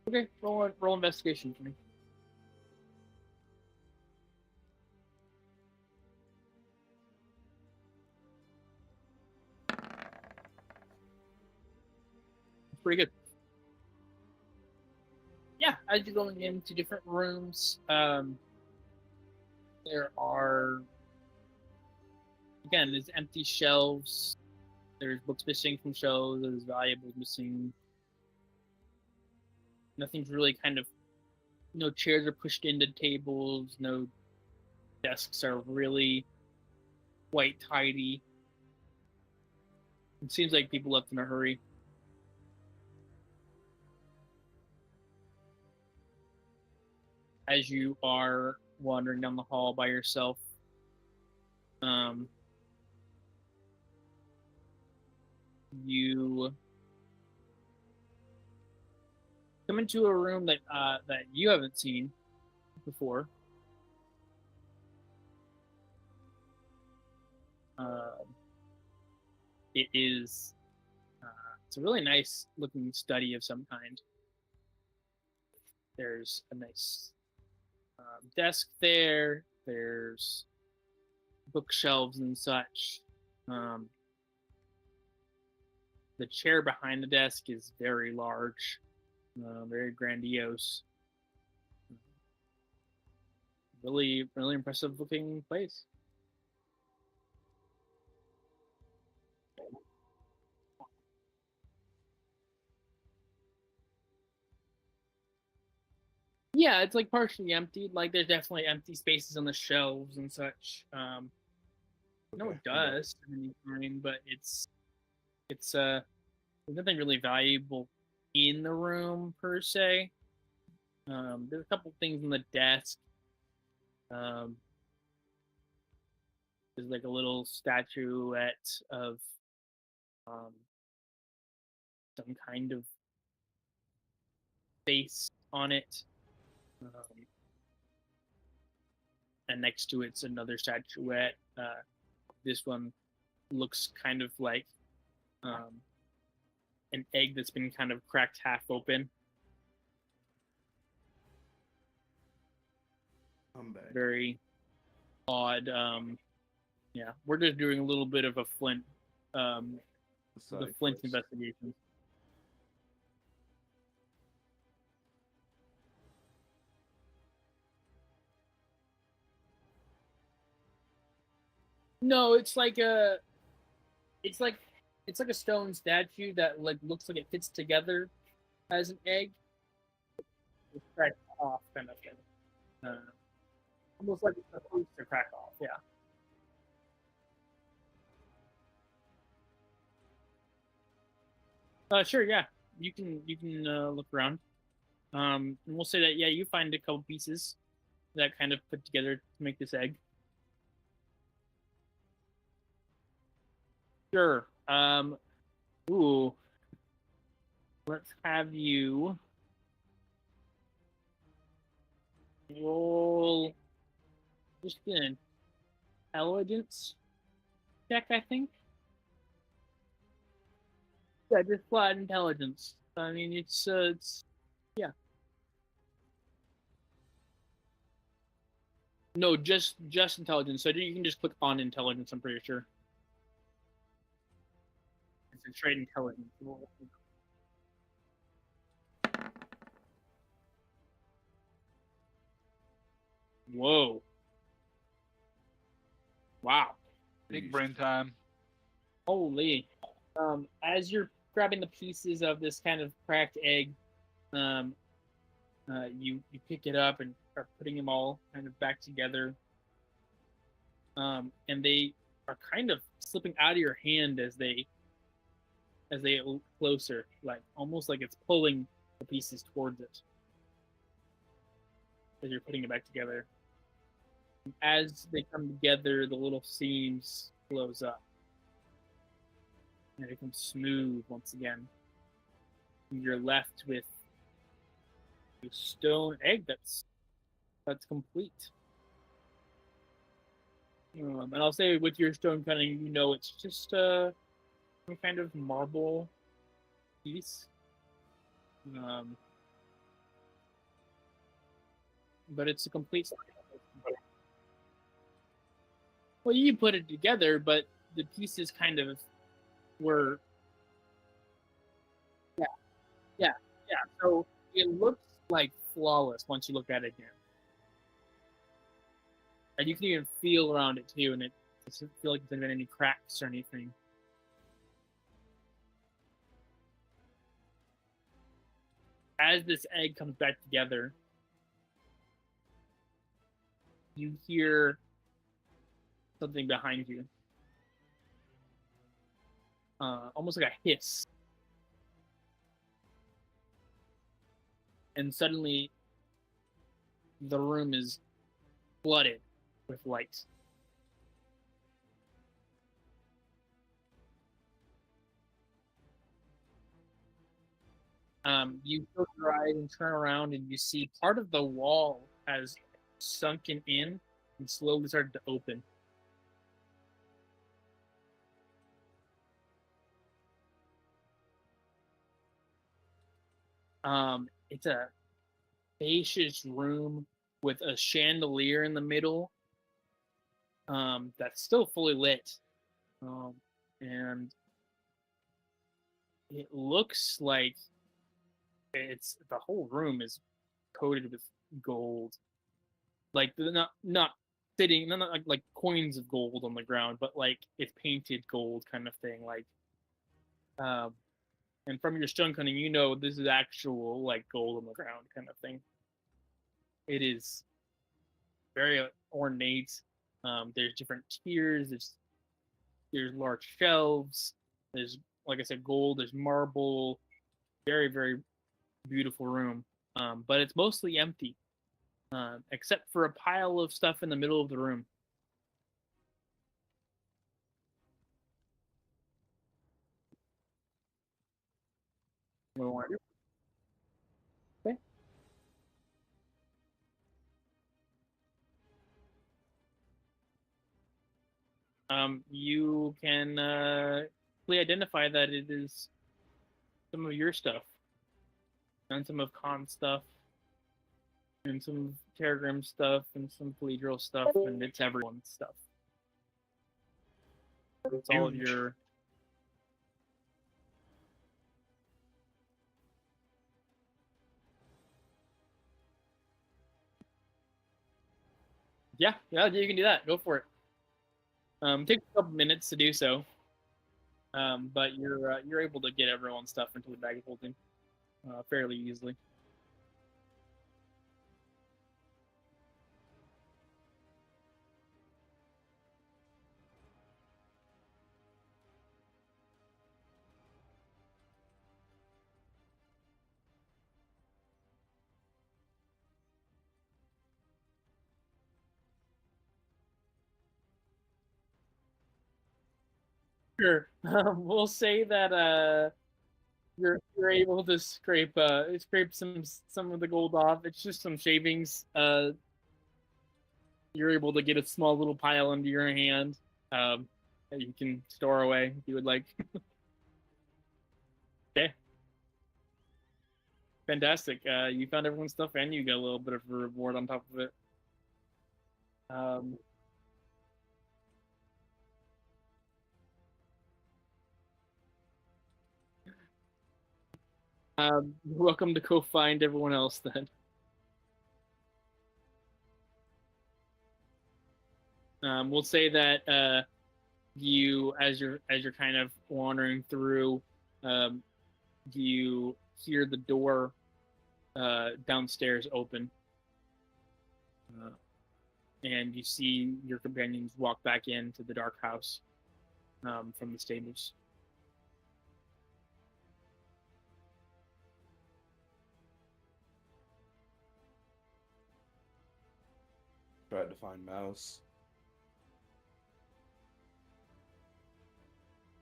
Okay, roll investigation for me. Pretty good. Yeah, as you're going into different rooms, there are again, there's empty shelves. There's books missing from shelves. There's valuables missing. Nothing's really kind of. No chairs are pushed into tables. No desks are really quite tidy. It seems like people left in a hurry. As you are wandering down the hall by yourself, you come into a room that you haven't seen before. It is it's a really nice looking study of some kind. There's a nice desk there. There's bookshelves and such. The chair behind the desk is very large, very grandiose. Really, really impressive looking place. Yeah, it's like partially empty. Like there's definitely empty spaces on the shelves and such. No dust of any kind, but it's there's nothing really valuable in the room per se. There's a couple things on the desk. There's like a little statuette of some kind of face on it. And next to it's another statuette. This one looks kind of like an egg that's been kind of cracked half open. I'm back. Very odd. Yeah, we're just doing a little bit of a Flint, the Flint investigation. No, it's like a stone statue that like looks like it fits together as an egg. It's cracked off kind of thing. Almost like it's supposed to crack off, yeah. Sure, yeah. You can look around. And we'll say that yeah, you find a couple pieces that kind of put together to make this egg. Sure. Ooh. Let's have you roll just an intelligence check, I think. Yeah, just flat intelligence. I mean, it's yeah. No, just intelligence. So you can just click on intelligence. I'm pretty sure it's a straight intelligence. Whoa! Wow! Big brain time. Holy! As you're grabbing the pieces of this kind of cracked egg, um, you pick it up and are putting them all kind of back together. And they are kind of slipping out of your hand as they get closer, like almost like it's pulling the pieces towards it as you're putting it back together. As they come together, the little seams close up and it becomes smooth once again. And you're left with a stone egg that's complete. And I'll say with your stone cutting, you know it's just some kind of marble piece. But it's a complete. Well, you put it together, but the pieces kind of were. Yeah, yeah, yeah. So it looks like flawless once you look at it again, and you can even feel around it too, and it doesn't feel like there's been any cracks or anything. As this egg comes back together, you hear something behind you, almost like a hiss, and suddenly the room is flooded with light. You close your eyes and turn around, and you see part of the wall has sunken in and slowly started to open. It's a spacious room with a chandelier in the middle that's still fully lit. And it looks like it's the whole room is coated with gold. Like not sitting, not like coins of gold on the ground, but like it's painted gold kind of thing. Like, and from your stone cutting, you know this is actual like gold on the ground kind of thing. It is very ornate. There's different tiers. There's large shelves. There's, like I said, gold. There's marble. Very, very beautiful room. But it's mostly empty, except for a pile of stuff in the middle of the room. What do I want to do? Okay. You can clearly identify that it is some of your stuff, and some of Khan's stuff, and some Terragram stuff, and some Polyedral stuff, and it's everyone's stuff. It's all of Huge. your. Yeah, you can do that. Go for it. Takes a couple minutes to do so, but you're able to get everyone's stuff into the bag of holding fairly easily. Sure. We'll say that you're able to scrape some of the gold off. It's just some shavings. You're able to get a small little pile into your hand that you can store away if you would like. Okay. Fantastic. You found everyone's stuff and you get a little bit of a reward on top of it. You're welcome to go find everyone else then. We'll say that you, as you're kind of wandering through, you hear the door downstairs open, and you see your companions walk back into the dark house from the stables. Tried to find Mouse.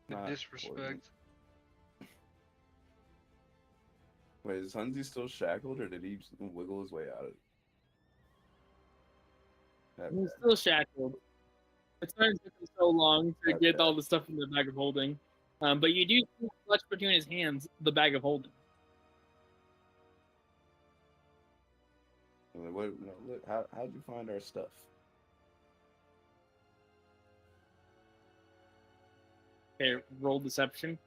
The Not disrespect. important. Wait, is Hunzy still shackled, or did he wiggle his way out of it? He's still shackled. It's why it took him so long to get Okay. all the stuff in the bag of holding. But you do see clutch between his hands the bag of holding. How'd you find our stuff? Okay, roll deception.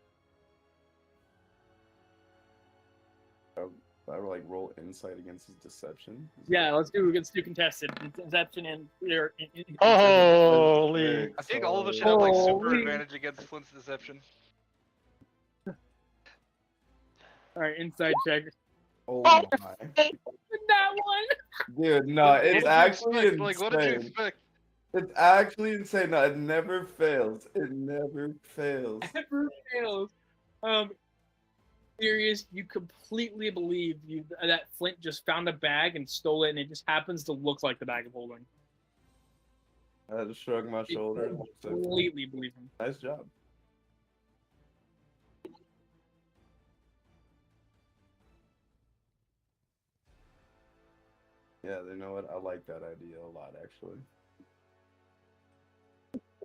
I like roll insight against his deception. Yeah, let's do contested deception and clear. Holy! I think all of us should have like super Holy. advantage against Flint's deception. All right, inside check. Oh my. That one. Dude, no, What it's did you actually expect? insane. Like, what did you expect? It's actually insane. No, it never fails. It never fails. Never fails. Serious, you completely believe that Flint just found a bag and stole it, and it just happens to look like the bag of holding. I had to shrug my shoulders. You completely believe him. Nice job. Yeah, you know what? I like that idea a lot, actually.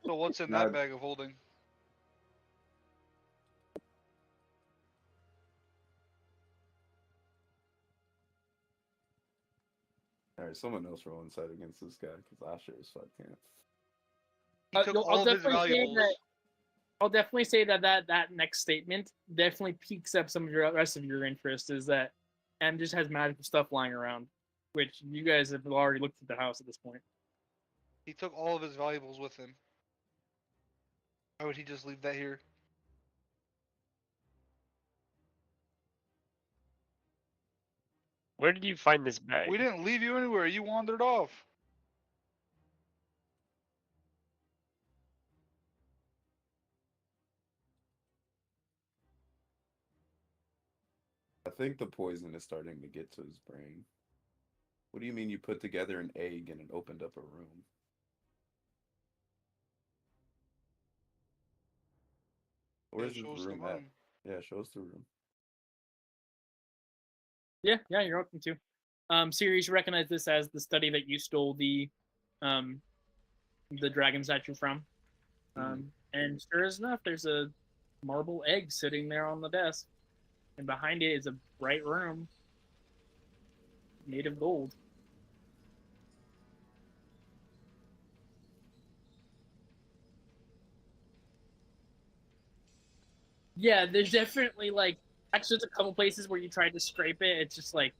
So what's in Now- that bag of holding? All right, someone else roll insight against this guy, because I sure as fuck can't. He took all of his valuables. I'll definitely say that next statement definitely piques up some of your rest of your interest. Is that M just has magical stuff lying around, which you guys have already looked at the house at this point. He took all of his valuables with him. Why would he just leave that here? Where did you find this bag? We didn't leave you anywhere. You wandered off. I think the poison is starting to get to his brain. What do you mean you put together an egg and it opened up a room? Where's Yeah, this show us the room at? room. Yeah, show us the room. Yeah, you're welcome to. Series, you recognize this as the study that you stole the dragon statue from. And sure as enough, there's a marble egg sitting there on the desk, and behind it is a bright room made of gold. Yeah, there's definitely actually there's a couple places where you tried to scrape it. It's just like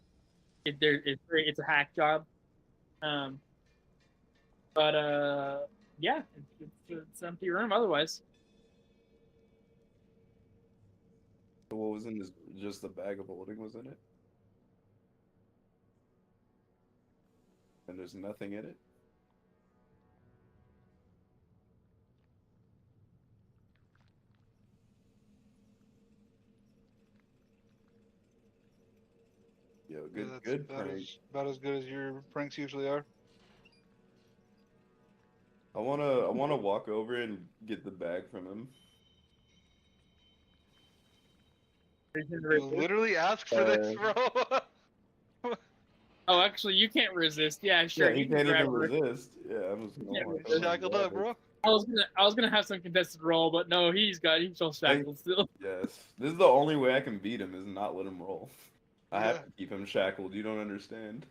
it's a hack job. But yeah, it's an empty room otherwise. So what was in this? Just the bag of holding was in it? And there's nothing in it? Yo, Yeah, good, that's good prank. about as good as your pranks usually are. I wanna walk over and get the bag from him. You literally asked for this, bro. Oh, actually, you can't resist. Yeah, sure. Yeah, he you can can't grab even her. resist. Yeah, I'm just Yeah, going resist. Shackled up, bro. I was gonna have some contested roll, but no, he's still shackled still. Yes, this is the only way I can beat him is not let him roll. I Yeah. have to keep him shackled. You don't understand.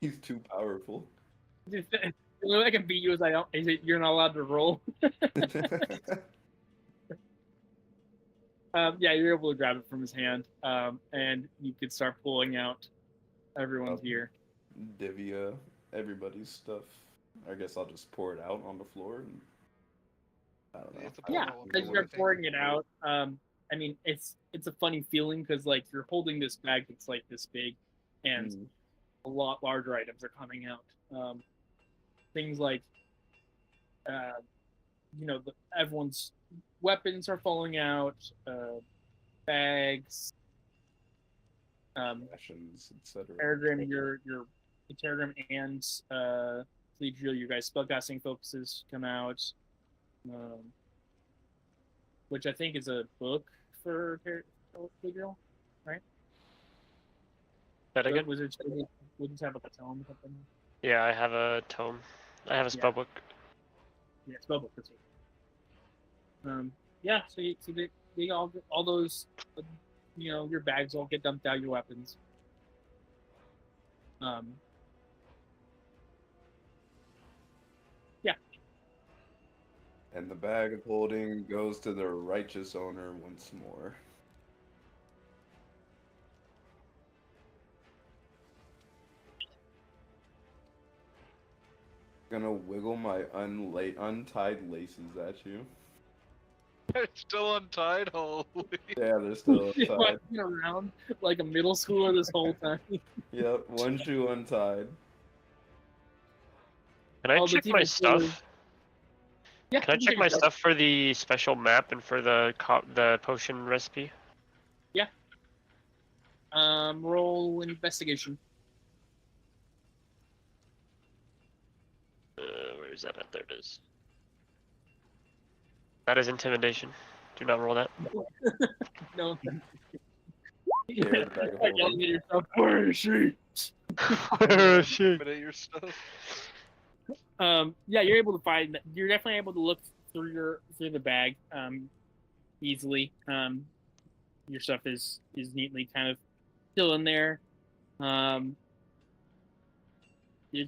He's too powerful. The only way I can beat you is you're not allowed to roll. Yeah, you're able to grab it from his hand, and you could start pulling out everyone's gear. Divya, everybody's stuff. I guess I'll just pour it out on the floor. And, I don't know. It's a Yeah, portal, as I you're think. pouring it out, I mean, it's a funny feeling because like you're holding this bag that's like this big, and a lot larger items are coming out. Things like, everyone's weapons are falling out, bags, Rations, etc. Terragram, your Terragram and Fleet Drill, your guys' spellcasting focuses come out, which I think is a book for Fleet Drill, right? That again? Was it wouldn't have like a tome or something? Yeah, I have a tome. I have a spell book. Yeah, spellbook. That's it. Yeah. So they all those, your bags all get dumped out. Your weapons. Yeah. And the bag of holding goes to the righteous owner once more. Gonna wiggle my untied laces at you. They're still untied, holy. Yeah, they're still You're untied. walking around like a middle schooler this whole time. Yep, one shoe untied. Can I Oh, the check team my is really- stuff? Yeah. Can I you check your my stuff for the special map and for the potion recipe? Roll investigation. Where is that at? There it is. That is intimidation. Do not roll that. No. Share the bag of Like yelling holding. at yourself. Where is she? Intimidate your stuff. Yeah, you're able to find. You're definitely able to look through the bag, easily. Your stuff is neatly kind of still in there. There's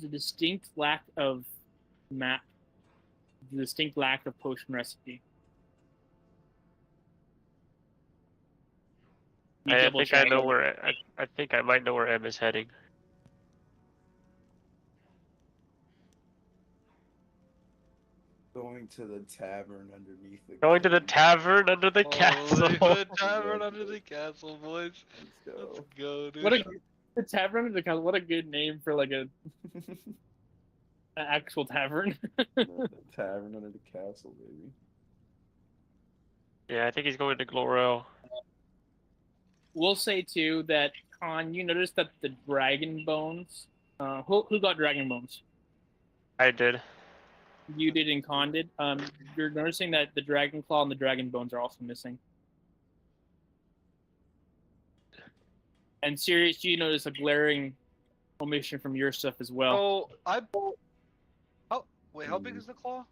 a distinct lack of map. Distinct lack of potion recipe. You I double think I check. know where. I think I might know where M is heading. Going to the tavern underneath the Going to the cave. tavern under the castle. The tavern under the castle, boys. Let's Let's go. go, dude. What a tavern under the castle. What a good name for like an actual tavern. The tavern under the castle, baby. Yeah, I think he's going to Glorel. We'll say too that Con, you noticed that the dragon bones. Who got dragon bones? I did. You did and Con did. You're noticing that the dragon claw and the dragon bones are also missing. And Sirius, you notice a glaring omission from your stuff as well. So how big is the claw?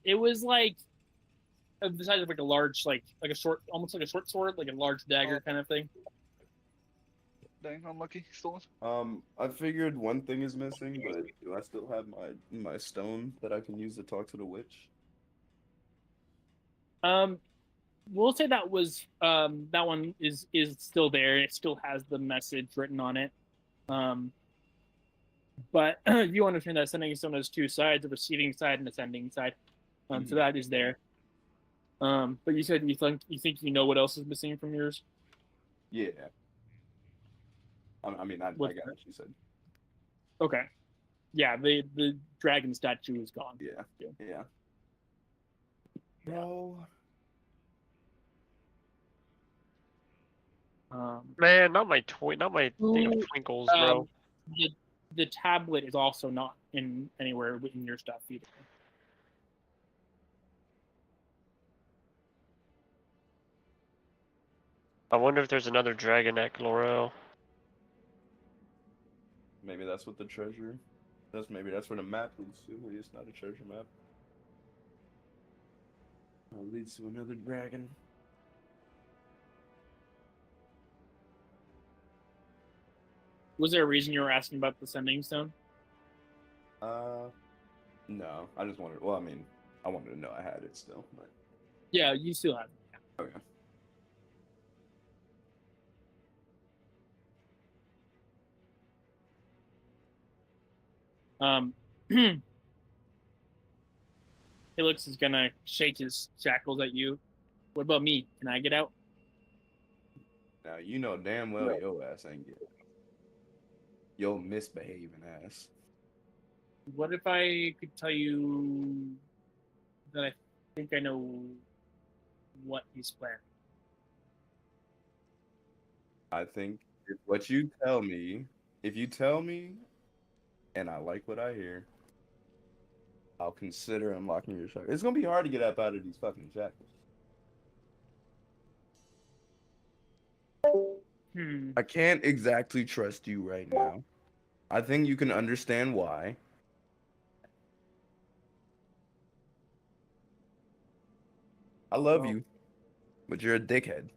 It was like the size of like a large, like a short, almost like a short sword, like a large dagger kind of thing. Dang, unlucky. Stolen. I figured one thing is missing, but do I still have my stone that I can use to talk to the witch? We'll say that was that one is still there. It still has the message written on it. But you understand that ascending stone has two sides: a receding side and ascending side. So that is there. But you said you think you know what else is missing from yours? Yeah. I mean, I got what you said. Okay. Yeah, the dragon statue is gone. Yeah. No. Man, not my thing of twinkles, bro. The tablet is also not anywhere in your stuff either. I wonder if there's another dragon at Gloro. Maybe that's what the treasure. Maybe that's where the map leads to. Maybe it's not a treasure map. It leads to another dragon. Was there a reason you were asking about the sending stone? No. I just wanted. Well, I mean, I wanted to know I had it still, but Yeah, you still have it. okay. Helix is gonna shake his shackles at you. What about me? Can I get out? Now you know damn well your ass ain't getting. Your misbehaving ass. What if I could tell you that I think I know what he's planning? I think what you tell me, if you tell me, and I like what I hear, I'll consider unlocking your shackles. It's gonna be hard to get up out of these fucking shackles. I can't exactly trust you right now. I think you can understand why. I love Well, you, but you're a dickhead.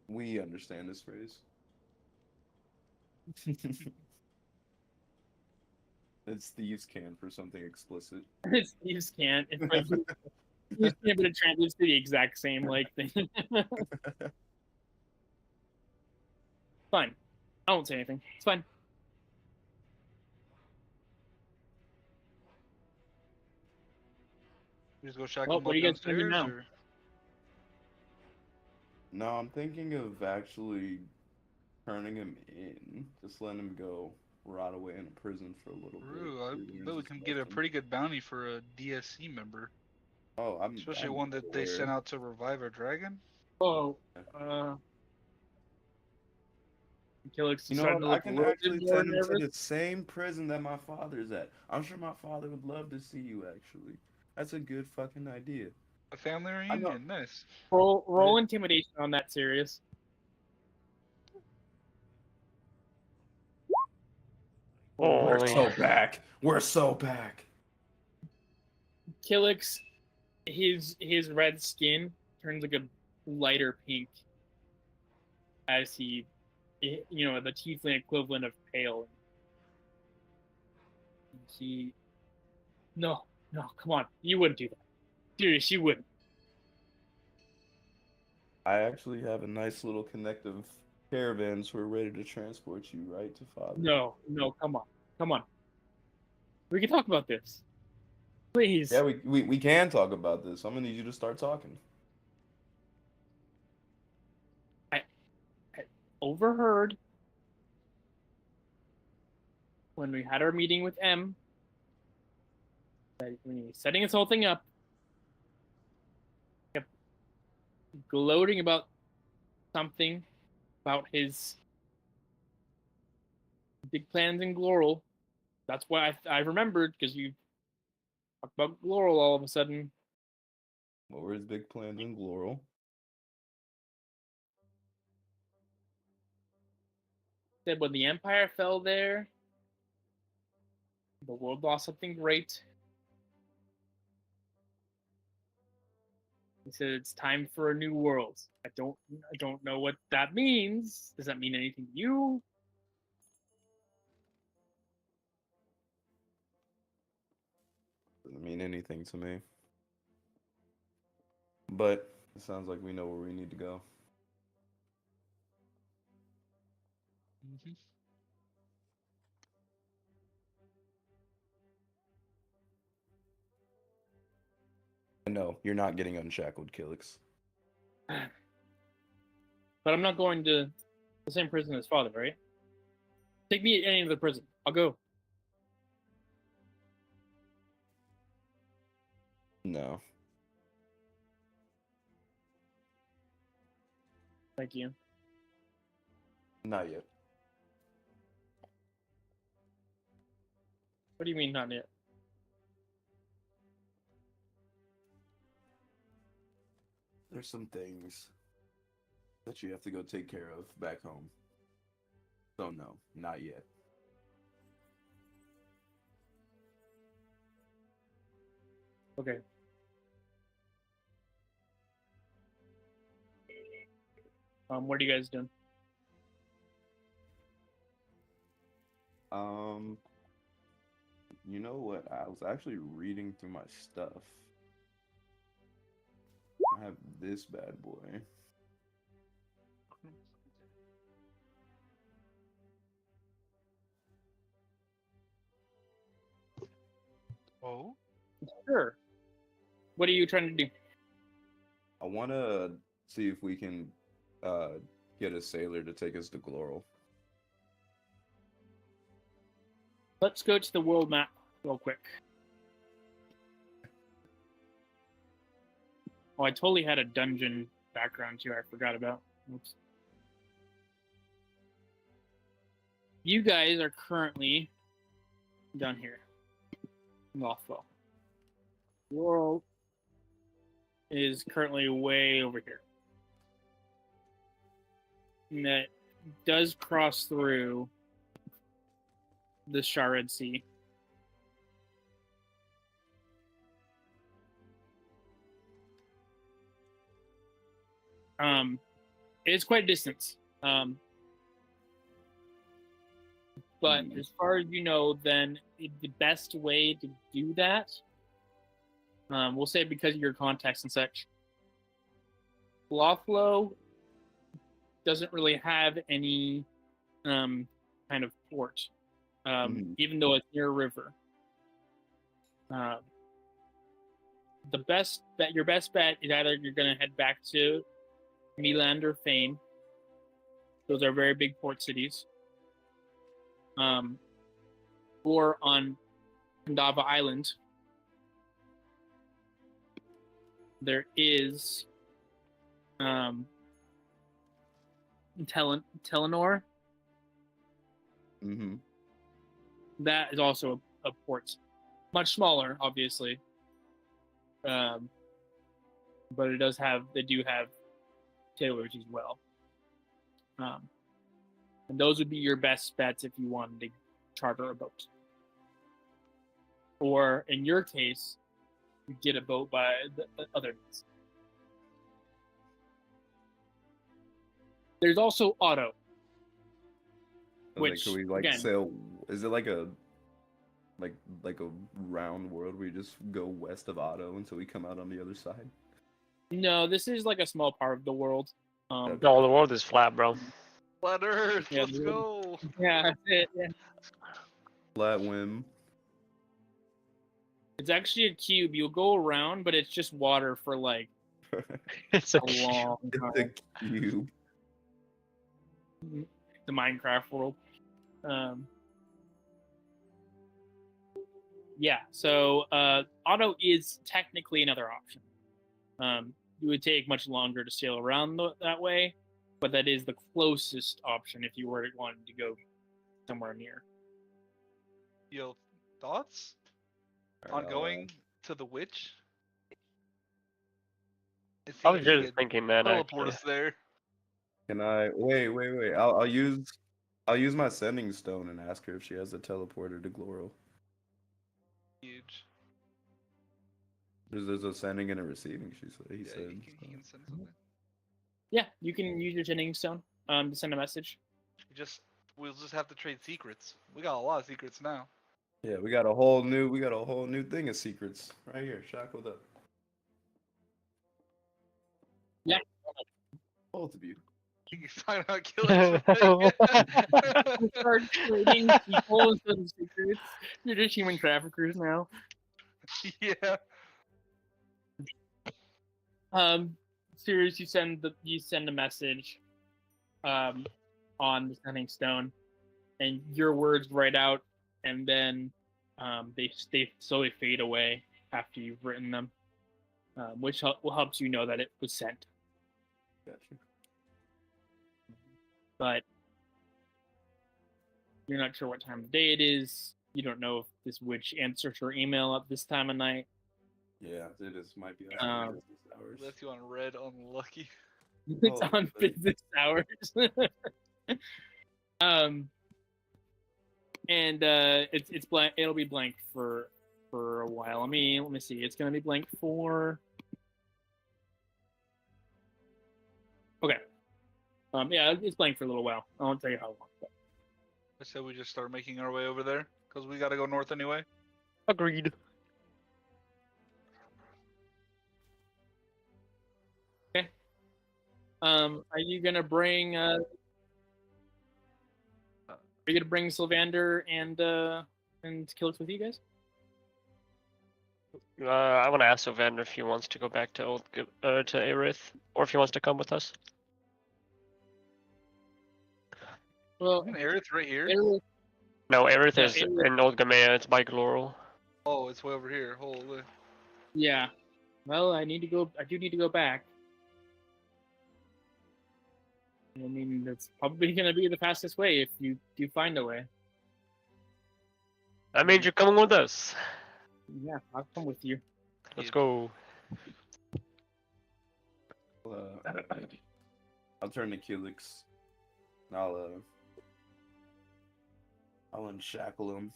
We understand this phrase. It's thieves can for something explicit. Steve's can't. It's like Steve's can't, but it translates to the exact same like thing. Fine. I won't say anything. It's fine. We just go shackle Well, him what up are you guys thinking downstairs, now? or No, I'm thinking of actually turning him in, just letting him go rot away in a prison for a little bit. Ooh, I till he learns bet we his can get a lesson. pretty good bounty for a DSC member, Oh, especially I'm one that they sent aware. out to revive a dragon. Oh, Helix You is know starting what? to I look a can little actually bit more send him to nervous. the same prison that my father's at. I'm sure my father would love to see you, actually. That's a good fucking idea. A family I know. reunion, nice. Roll intimidation on that serious. We're Holy. so back. We're so back. Killix, his red skin turns like a lighter pink as he, the tiefling equivalent of pale. He, no, come on, you wouldn't do that. Serious, you wouldn't. I actually have a nice little connective caravan, so we're ready to transport you right to father. No, come on. We can talk about this, please. Yeah, we can talk about this. I'm gonna need you to start talking. I overheard when we had our meeting with M that when he was setting this whole thing up, he kept gloating about something about his big plans in Gloral. That's why I remembered, because you talked about Gloral all of a sudden. What were his big plans in Gloral? Said when the Empire fell there, the world lost something great. He said it's time for a new world. I don't know what that means. Does that mean anything to you? Doesn't mean anything to me. But it sounds like we know where we need to go. Hmm. And no, you're not getting unshackled, Killix. But I'm not going to the same prison as father, right? Take me to any other prison. I'll go. No. Thank you. Not yet. What do you mean not yet? there's some things that you have to go take care of back home. So no, not yet. Okay. What are you guys doing? You know what? I was actually reading through my stuff. I have this bad boy. Oh, Sure. What are you trying to do? I want to see if we can get a sailor to take us to Gloral. Let's go to the world map real quick. Oh, I totally had a dungeon background too. I forgot about. Oops. You guys are currently down here. Lothwell. World is currently way over here. And that does cross through the Shared Sea. It's quite a distance. But as far as you know, then the best way to do that, we'll say because of your context and such, Lothlow doesn't really have any kind of port, even though it's near a river. The best bet, your best bet is either you're going to head back to Milan or Fane. Those are very big port cities. Or on Pandava Island, there is Telenor. Mm-hmm. That is also a port, much smaller, obviously. But they do have tailors as well. And those would be your best bets if you wanted to charter a boat. Or in your case, you get a boat by the other means. There's also Otto. Which, can we again, sail? Is it like a round world where you just go west of Otto until we come out on the other side? No, this is like a small part of the world. No, the world is flat, bro. Flat Earth, Yeah, let's go. Yeah, that's it. Yeah. Flat whim. It's actually a cube. You'll go around, but it's just water for like It's a a long It's time. a cube. The Minecraft world. Yeah, so auto is technically another option. It would take much longer to sail around that way, but that is the closest option if you were wanting to go somewhere near. Yo, thoughts on going to the witch? It I was seems you just could thinking that teleport actually. us there. Can I wait? I'll use my sending stone and ask her if she has a teleporter to Gloral. Huge. There's a sending and a receiving. He Yeah, said. he can send something. Yeah, you can use your sending stone to send a message. We'll just have to trade secrets. We got a lot of secrets now. Yeah, we got a whole new thing of secrets right here. Shock with up. Yeah. Both of you. You find out killing something. You start trading people instead of secrets. You're just human traffickers now. Yeah. Serious, you send a message on the sending stone, and your words write out, and then they slowly fade away after you've written them, which helps you know that it was sent. Gotcha. But you're not sure what time of day it is. You don't know if this witch answers her email at this time of night. Yeah, it is. Might be Um, actually business hours. Left you on red, unlucky. It's Oh, on good. business hours. um, and it's blank. It'll be blank for a while. Let me see. It's gonna be blank for. Okay. Yeah, it's blank for a little while. I won't tell you how long. But. I said we just start making our way over there because we got to go north anyway. Agreed. Okay. Are you gonna bring? Are you gonna bring Sylvander and Killix with you guys? I want to ask Sylvander if he wants to go back to to Aerith, or if he wants to come with us. Well, Isn't Aerith right here? Aerith- No, Aerith Yeah, is Aerith- in Old Gamea. It's by Gloral. Oh, it's way over here. Holy. yeah. Well, I need to go. I do need to go back. I mean, that's probably gonna be the fastest way if you do find a way. That means you're coming with us. Yeah, I'll come with you. Let's go. I'll turn to Kilix. I'll unshackle him.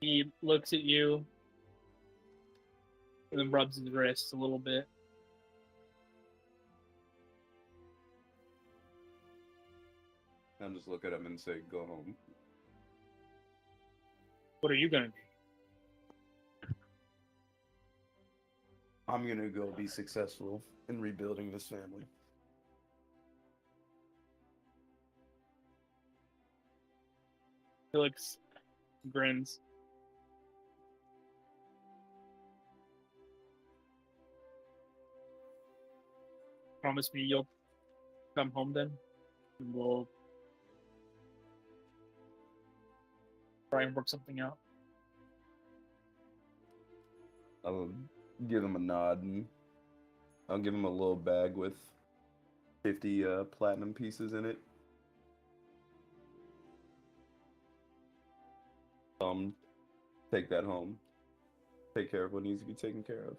He looks at you and then rubs his wrist a little bit. I'll just look at him and say, "Go home." What are you gonna do? I'm gonna go be successful in rebuilding this family. Felix grins. Promise me you'll come home then, and we'll try and work something out. I'll give him a nod and I'll give him a little bag with 50 platinum pieces in it. Take that home. Take care of what needs to be taken care of.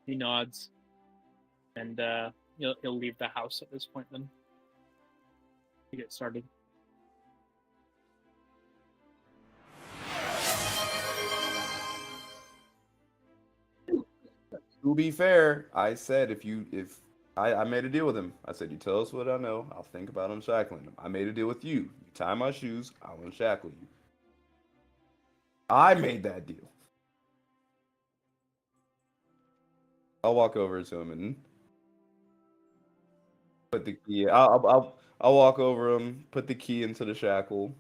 He nods, and he'll leave the house at this point then to get started. To be fair, I said if I made a deal with him. I said, you tell us what I know, I'll think about unshackling him. I made a deal with you. You tie my shoes, I'll unshackle you. I made that deal. I'll walk over to him and put the key. I'll walk over him, put the key into the shackle.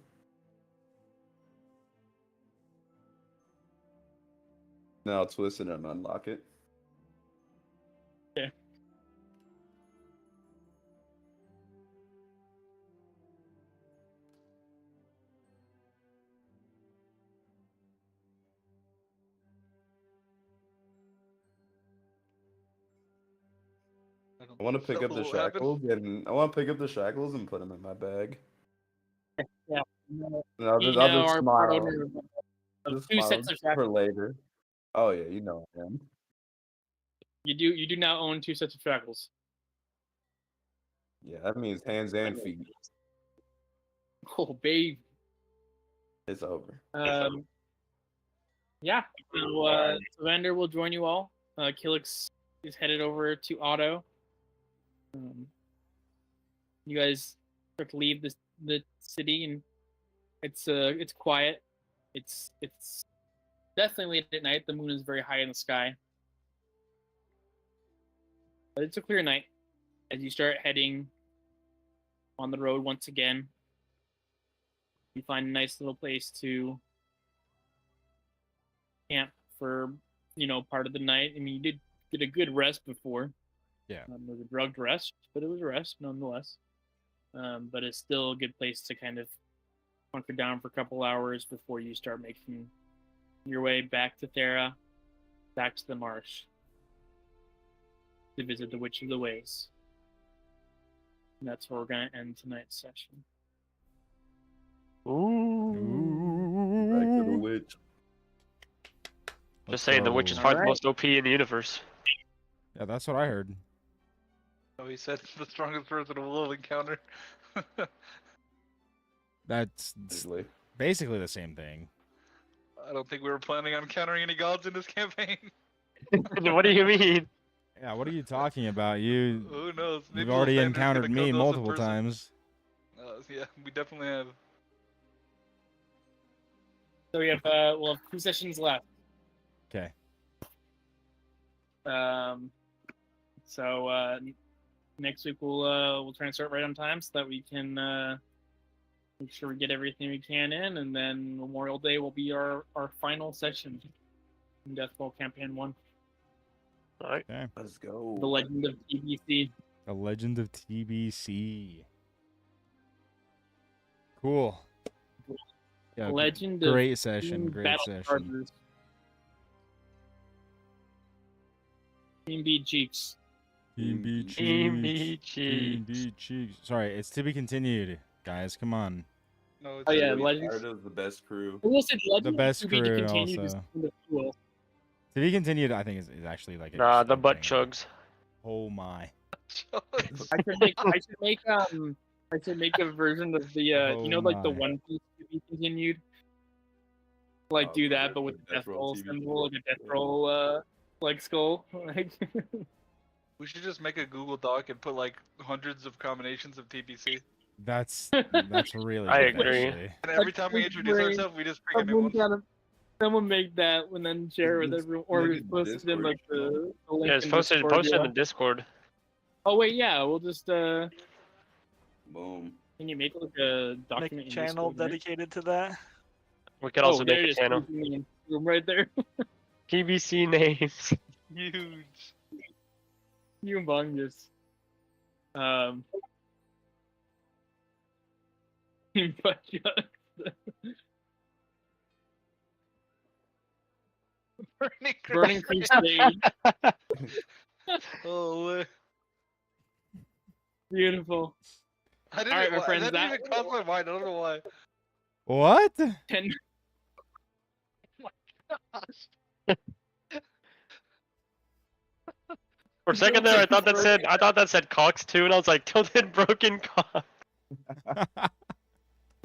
Then I'll twist it and unlock it. Okay. I want to pick up the shackles and put them in my bag. Yeah. And I'll You just now are part smile. owner of Just two smile sets of for shackles. later. Oh yeah, you know I am. You do now own two sets of shackles. Yeah, that means hands and feet. Oh, babe. It's over. Yeah. So Vander will join you all. Killix is headed over to Otto. You guys start to leave the city, and it's quiet. It's definitely late at night. The moon is very high in the sky, but it's a clear night as you start heading on the road once again. You find a nice little place to camp for part of the night. I mean, you did get a good rest before. Yeah. It was a drugged rest, but it was a rest nonetheless. But it's still a good place to kind of hunker down for a couple hours before you start making your way back to Thera, back to the marsh, to visit the Witch of the Ways. And that's where we're going to end tonight's session. Ooh. Back to the witch. Just saying, the witch is probably the most OP in the universe. Yeah, that's what I heard. Oh, he said the strongest person we'll encounter. That's Basically. basically the same thing. I don't think we were planning on encountering any gods in this campaign. What do you mean? Yeah, what are you talking about? You've Who knows? Maybe already Lysander's encountered gonna me come to us in multiple person. times. Yeah, we definitely have. So we have we'll have 2 sessions left. Okay. So next week we'll try and start right on time so that we can make sure we get everything we can in, and then Memorial Day will be our final session in Deathroll Campaign 1. Alright. Okay. Let's go. The Legend of TBC. The Legend of TBC. Cool. Yeah, Legend great of session. Team Great Battle session. Chargers. Team B Cheeks. Team B Team B Cheeks. Team Cheeks. B Cheeks. Sorry, it's to be continued, guys. Come on. No, it's Oh yeah, Are we Legends. tired of the best crew? I will say Legend The best to be crew continued is also. kind of cool. To be continued, I think is actually like a Nah, the good butt thing. chugs. Oh my. I should make a version of the you know, like the my. One Piece to be continued. Like do for that, the- but with for the Death Roll Deathroll TV symbol, like a show. Deathroll like skull. Like We should just make a Google Doc and put like hundreds of combinations of TBC. That's really I good agree. actually. And every time we introduce Great. ourselves, we just pick a new one. someone make that and then share it with Let's everyone, or make just a post it in Discord like channel. the link Yeah, it's in posted Discord, in yeah. the Discord. Oh wait, yeah, we'll just Boom. can you make like a Make document a in channel Discord, right? dedicated to that. We could also there make it a is. channel. Room right there. TBC names. Huge. Humongous. But Burning Crusade. Oh, Beautiful. I didn't, Alright, my that friends, didn't that- even cross my mind. I don't know why. What? 10 For a second there, I thought that said Cox too, and I was like, tilted broken Cox.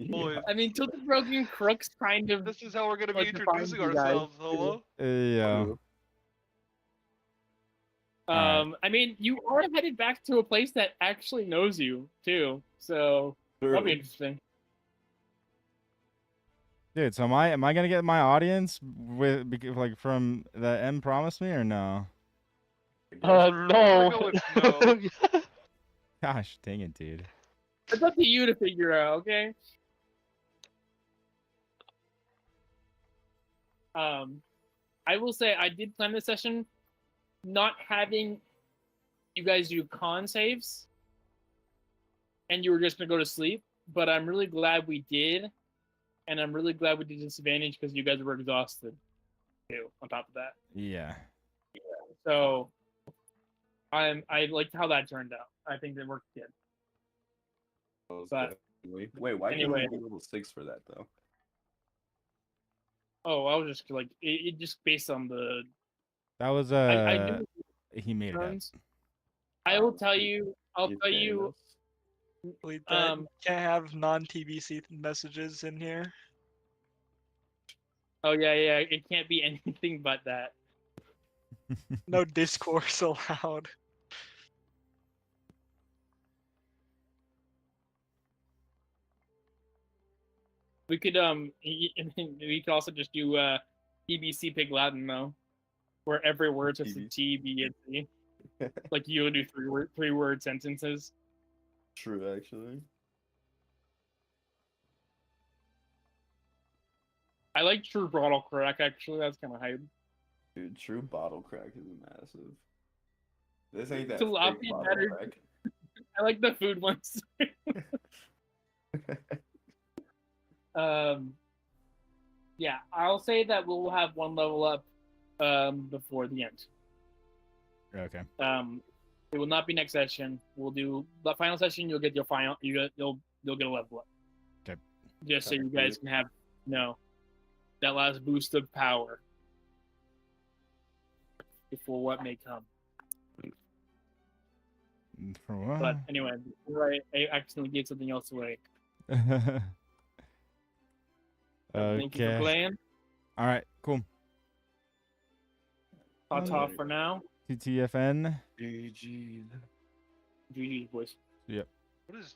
Boys, I mean, Tilted Broken Crooks kind of. this is how we're gonna be Like, defines introducing you guys. ourselves. Hello? Yeah. Alright. I mean, you are headed back to a place that actually knows you too, so that'll be interesting. Dude, so am I gonna get my audience with like from the M promised me or no? No. We're going no. Gosh dang it, dude. It's up to you to figure out, okay? I will say I did plan this session not having you guys do con saves and you were just gonna go to sleep, but I'm really glad we did, and I'm really glad we did disadvantage because you guys were exhausted too, on top of that. Yeah. So I liked how that turned out. I think it worked good. But Wait, why anyway. can't we do level 6 for that though? Oh, I was just like it just based on the That was I do he made it up. turns. I will tell you. I'll tell you. Delete that. You can't have non-TBC messages in here. Oh yeah, it can't be anything but that. No discourse allowed. We could we could also just do BBC Pig Latin though, where every word's just a T, B, and C. Like you would do three word sentences. True, actually. I like True Bottle Crack actually. That's kind of hype. Dude, true bottle crack is massive. This ain't that It's a lot fake bottle better. crack. I like the food ones. Yeah, I'll say that we'll have one level up before the end. Okay. It will not be next session. We'll do the final session. You'll get your final. You'll get a level up. Okay. just so you Kinda guys good. can have that last boost of power before what may come. For what? But anyway, before I accidentally gave something else away. Thank you for Okay. playing. All right. Cool. Ta-ta Alright. for now. TTFN. GG. GG's, boys. Yep. What is